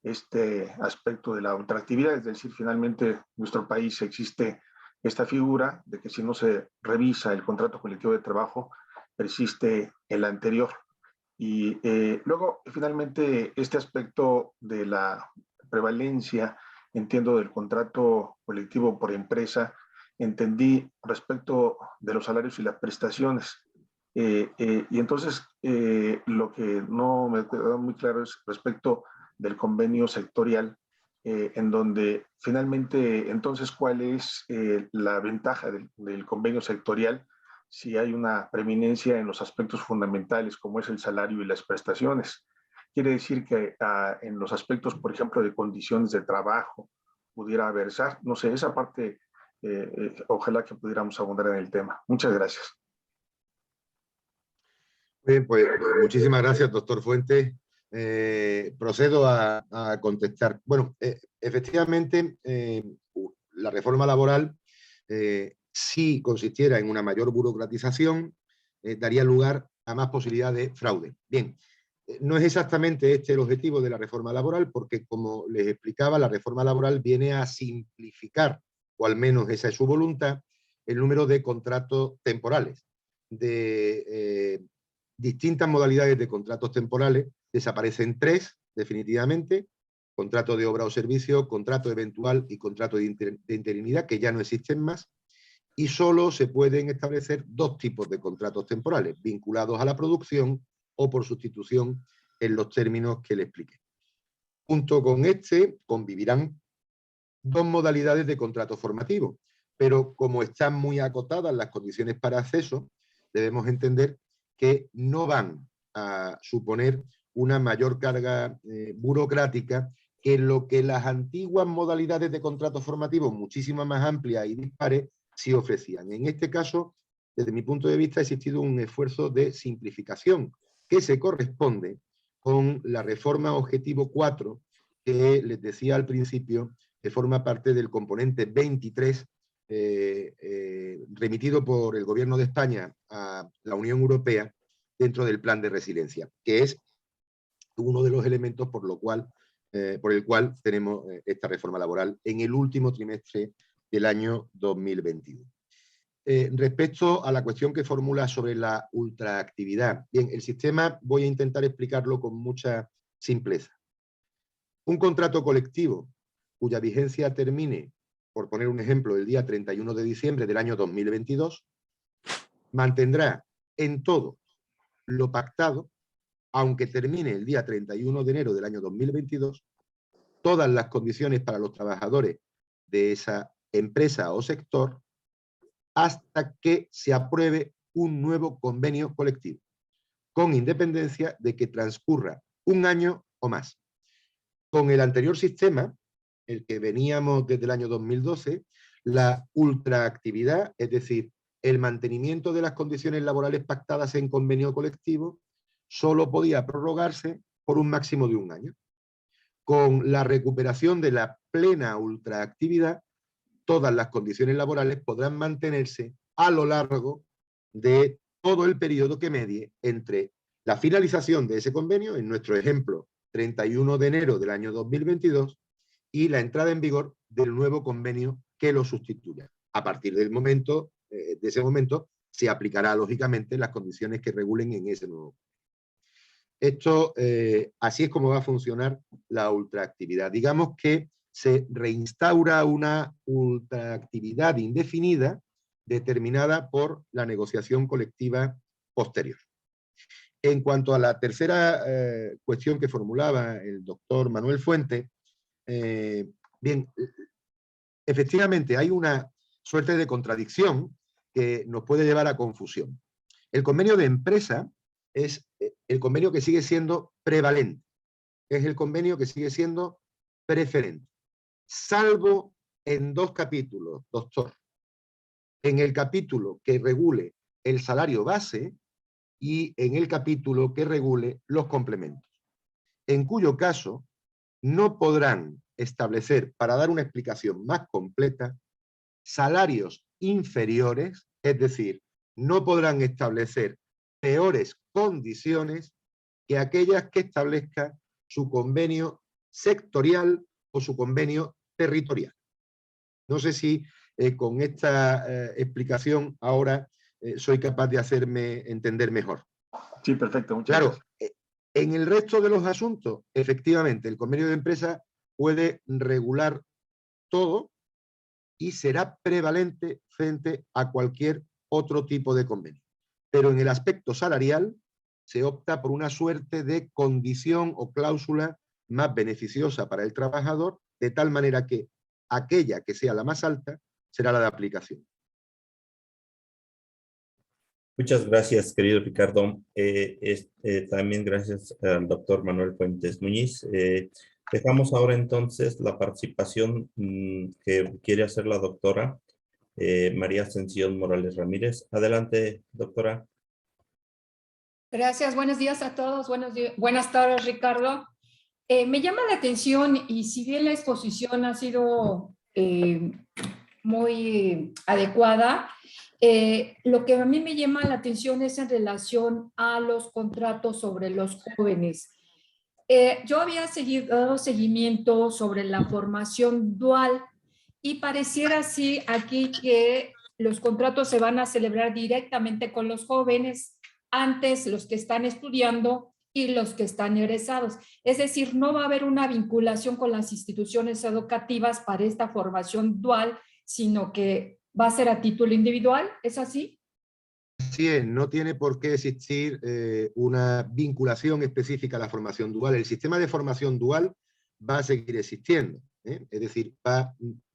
este aspecto de la ultraactividad, es decir, finalmente en nuestro país existe esta figura de que si no se revisa el contrato colectivo de trabajo, persiste el anterior. Y luego, finalmente, este aspecto de la prevalencia, entiendo, del contrato colectivo por empresa, entendí respecto de los salarios y las prestaciones. Y entonces, lo que no me quedó muy claro es respecto del convenio sectorial, en donde finalmente, entonces, ¿cuál es la ventaja del convenio sectorial si hay una preeminencia en los aspectos fundamentales como es el salario y las prestaciones? Quiere decir que en los aspectos, por ejemplo, de condiciones de trabajo, pudiera versar, no sé, esa parte, ojalá que pudiéramos abundar en el tema. Muchas gracias. Bien, pues muchísimas gracias, doctor Fuentes. Procedo a contestar. Bueno, efectivamente, la reforma laboral, si consistiera en una mayor burocratización, daría lugar a más posibilidad de fraude. Bien, no es exactamente este el objetivo de la reforma laboral, porque, como les explicaba, la reforma laboral viene a simplificar, o al menos esa es su voluntad, el número de contratos temporales, de distintas modalidades de contratos temporales. Desaparecen 3, definitivamente: contrato de obra o servicio, contrato eventual y contrato de interinidad, que ya no existen más, y solo se pueden establecer 2 tipos de contratos temporales, vinculados a la producción o por sustitución en los términos que le expliqué. Junto con este convivirán 2 modalidades de contrato formativo, pero como están muy acotadas las condiciones para acceso, debemos entender que no van a suponer una mayor carga burocrática que lo que las antiguas modalidades de contratos formativos, muchísimo más amplias y dispares, sí ofrecían. En este caso, desde mi punto de vista, ha existido un esfuerzo de simplificación que se corresponde con la reforma objetivo 4 que les decía al principio, que forma parte del componente 23 remitido por el Gobierno de España a la Unión Europea dentro del Plan de Resiliencia, que es uno de los elementos por el cual tenemos esta reforma laboral en el último trimestre del año 2021. Respecto a la cuestión que formula sobre la ultraactividad, bien, el sistema voy a intentar explicarlo con mucha simpleza. Un contrato colectivo cuya vigencia termine, por poner un ejemplo, el día 31 de diciembre del año 2022, mantendrá en todo lo pactado, aunque termine el día 31 de enero del año 2022, todas las condiciones para los trabajadores de esa empresa o sector hasta que se apruebe un nuevo convenio colectivo, con independencia de que transcurra un año o más. Con el anterior sistema, el que veníamos desde el año 2012, la ultraactividad, es decir, el mantenimiento de las condiciones laborales pactadas en convenio colectivo, solo podía prorrogarse por un máximo de un año. Con la recuperación de la plena ultraactividad, todas las condiciones laborales podrán mantenerse a lo largo de todo el periodo que medie entre la finalización de ese convenio, en nuestro ejemplo, 31 de enero del año 2022, y la entrada en vigor del nuevo convenio que lo sustituya. A partir del momento, de ese momento, se aplicará lógicamente las condiciones que regulen en ese nuevo. Esto, así es como va a funcionar la ultraactividad. Digamos que se reinstaura una ultraactividad indefinida determinada por la negociación colectiva posterior. En cuanto a la tercera cuestión que formulaba el doctor Manuel Fuente, bien, efectivamente hay una suerte de contradicción que nos puede llevar a confusión. El convenio de empresa es el convenio que sigue siendo prevalente, es el convenio que sigue siendo preferente, salvo en dos capítulos, doctor. En el capítulo que regule el salario base y en el capítulo que regule los complementos, en cuyo caso no podrán establecer, para dar una explicación más completa, salarios inferiores, es decir, no podrán establecer peores condiciones que aquellas que establezca su convenio sectorial o su convenio territorial. No sé si con esta explicación ahora soy capaz de hacerme entender mejor. Sí, perfecto, muchas gracias. Claro, en el resto de los asuntos, efectivamente, el convenio de empresa puede regular todo y será prevalente frente a cualquier otro tipo de convenio. Pero en el aspecto salarial se opta por una suerte de condición o cláusula más beneficiosa para el trabajador, de tal manera que aquella que sea la más alta será la de aplicación. Muchas gracias, querido Ricardo. También gracias al doctor Manuel Fuentes Muñiz. Dejamos ahora entonces la participación que quiere hacer la doctora María Ascensión Morales Ramírez. Adelante, doctora. Gracias, buenos días a todos. Buenas tardes, Ricardo. Me llama la atención, y si bien la exposición ha sido muy adecuada, lo que a mí me llama la atención es en relación a los contratos sobre los jóvenes. Yo había dado seguimiento sobre la formación dual y pareciera así aquí que los contratos se van a celebrar directamente con los jóvenes, antes los que están estudiando y los que están egresados. Es decir, no va a haber una vinculación con las instituciones educativas para esta formación dual, sino que va a ser a título individual. ¿Es así? Así es, no tiene por qué existir una vinculación específica a la formación dual. El sistema de formación dual va a seguir existiendo, es decir,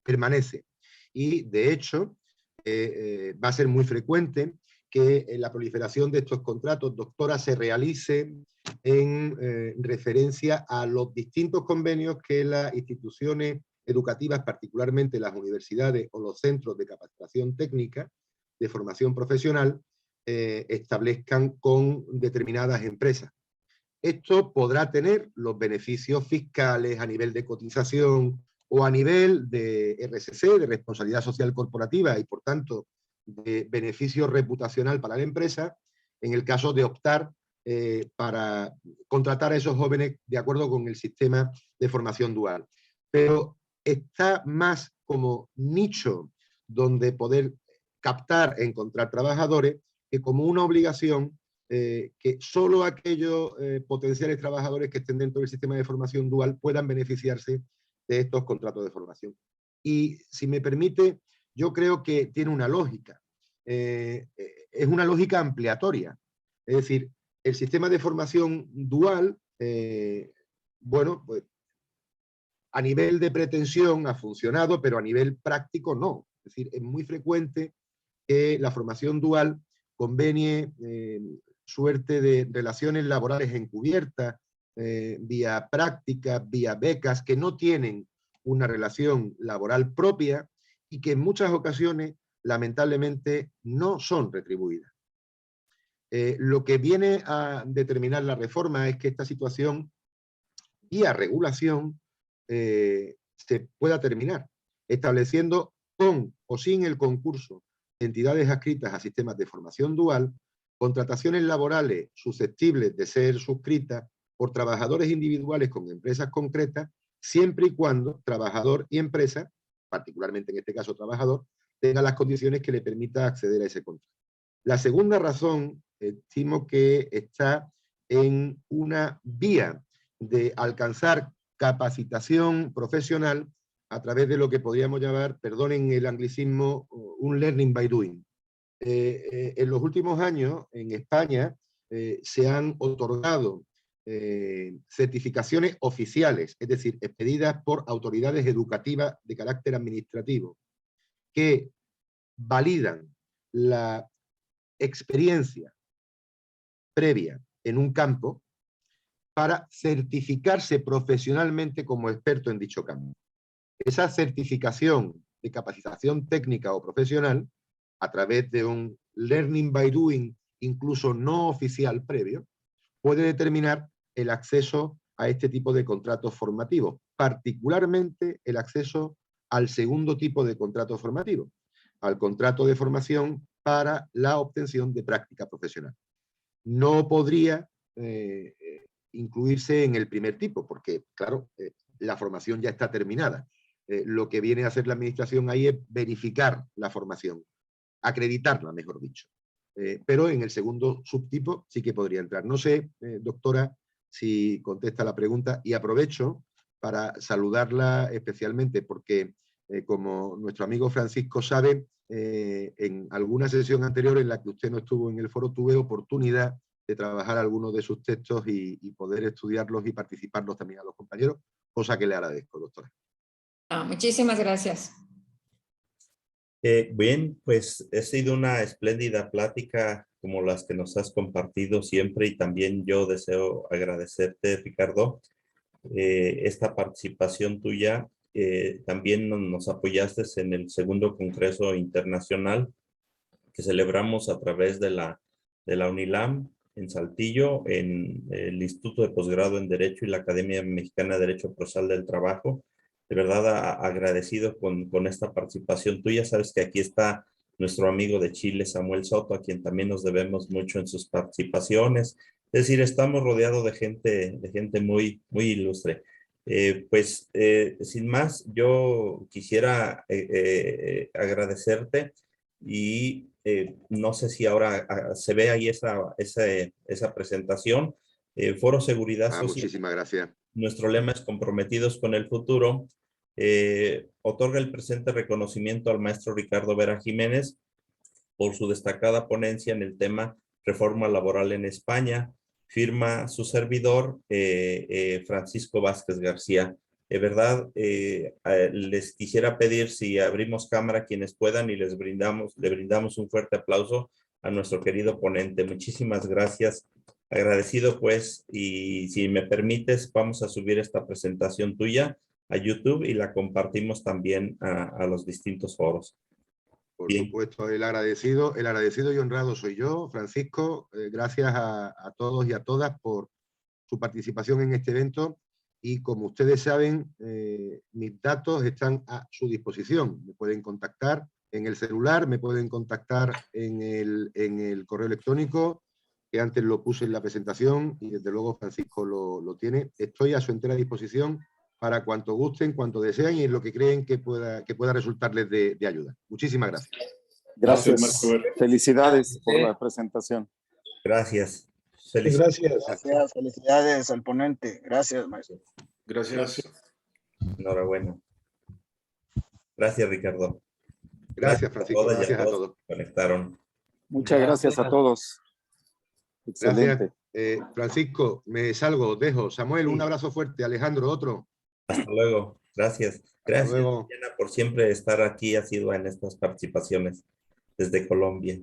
permanece. Y de hecho, va a ser muy frecuente que la proliferación de estos contratos, doctora, se realice en referencia a los distintos convenios que las instituciones educativas, particularmente las universidades o los centros de capacitación técnica, de formación profesional, establezcan con determinadas empresas. Esto podrá tener los beneficios fiscales a nivel de cotización o a nivel de RSC, de responsabilidad social corporativa, y por tanto de beneficio reputacional para la empresa, en el caso de optar para contratar a esos jóvenes de acuerdo con el sistema de formación dual. Pero está más como nicho donde poder captar, encontrar trabajadores, que como una obligación que solo aquellos potenciales trabajadores que estén dentro del sistema de formación dual puedan beneficiarse de estos contratos de formación. Y si me permite, yo creo que tiene una lógica. Es una lógica ampliatoria. Es decir, el sistema de formación dual, bueno, pues a nivel de pretensión ha funcionado, pero a nivel práctico no. Es decir, es muy frecuente que la formación dual convenie suerte de relaciones laborales encubiertas, vía prácticas, vía becas, que no tienen una relación laboral propia y que en muchas ocasiones, lamentablemente, no son retribuidas. Lo que viene a determinar la reforma es que esta situación, vía regulación, se pueda terminar, estableciendo con o sin el concurso de entidades adscritas a sistemas de formación dual, contrataciones laborales susceptibles de ser suscritas por trabajadores individuales con empresas concretas, siempre y cuando trabajador y empresa, particularmente en este caso trabajador, tenga las condiciones que le permita acceder a ese contrato. La segunda razón, estimo que está en una vía de alcanzar capacitación profesional a través de lo que podríamos llamar, perdonen el anglicismo, un learning by doing. en los últimos años en España se han otorgado certificaciones oficiales, es decir, expedidas por autoridades educativas de carácter administrativo, que validan la experiencia previa en un campo para certificarse profesionalmente como experto en dicho campo. Esa certificación de capacitación técnica o profesional, a través de un learning by doing, incluso no oficial previo, puede determinar el acceso a este tipo de contratos formativos, particularmente el acceso al segundo tipo de contrato formativo, al contrato de formación para la obtención de práctica profesional. No podría incluirse en el primer tipo, porque, claro, la formación ya está terminada. Lo que viene a hacer la administración ahí es verificar la formación, acreditarla, mejor dicho. Pero en el segundo subtipo sí que podría entrar. No sé, doctora, si contesta la pregunta, y aprovecho para saludarla especialmente porque, como nuestro amigo Francisco sabe, en alguna sesión anterior en la que usted no estuvo en el foro, tuve oportunidad de trabajar algunos de sus textos y poder estudiarlos y participarlos también a los compañeros, cosa que le agradezco, doctora. Muchísimas gracias. Bien, pues ha sido una espléndida plática como las que nos has compartido siempre, y también yo deseo agradecerte, Ricardo, esta participación tuya. También nos apoyaste en el segundo Congreso Internacional que celebramos a través de la UNILAM en Saltillo, en el Instituto de Posgrado en Derecho y la Academia Mexicana de Derecho Procesal del Trabajo. De verdad agradecido con esta participación tuya. Sabes que aquí está nuestro amigo de Chile, Samuel Soto, a quien también nos debemos mucho en sus participaciones. Es decir, estamos rodeados de gente muy, muy ilustre. Sin más, yo quisiera agradecerte y no sé si ahora se ve ahí esa presentación. Foro Seguridad Social. Muchísimas gracias. Nuestro lema es comprometidos con el futuro. Otorga el presente reconocimiento al maestro Ricardo Vera Jiménez por su destacada ponencia en el tema reforma laboral en España. Firma su servidor, Francisco Vázquez García. De verdad, les quisiera pedir si abrimos cámara quienes puedan y le brindamos un fuerte aplauso a nuestro querido ponente. Muchísimas gracias. Agradecido pues, y si me permites, vamos a subir esta presentación tuya a YouTube y la compartimos también a los distintos foros. Por Bien. supuesto, el agradecido y honrado soy yo, Francisco. Gracias a todos y a todas por su participación en este evento. Y como ustedes saben, mis datos están a su disposición. Me pueden contactar en el celular, me pueden contactar en el correo electrónico, que antes lo puse en la presentación, y desde luego Francisco lo tiene. Estoy a su entera disposición para cuanto gusten, cuanto deseen y en lo que creen que pueda resultarles de ayuda. Muchísimas gracias. Gracias. Felicidades por la presentación. Gracias. Gracias. Felicidades al ponente. Gracias, maestro. Gracias. Enhorabuena. Gracias, Ricardo. Gracias, Francisco. Gracias a todos. Conectaron. Muchas gracias a todos. Excelente. Gracias. Francisco, me salgo, os dejo. Samuel, un abrazo fuerte. Alejandro, otro. Hasta luego. Gracias. Gracias, luego. Diana, por siempre estar aquí asidua en estas participaciones desde Colombia.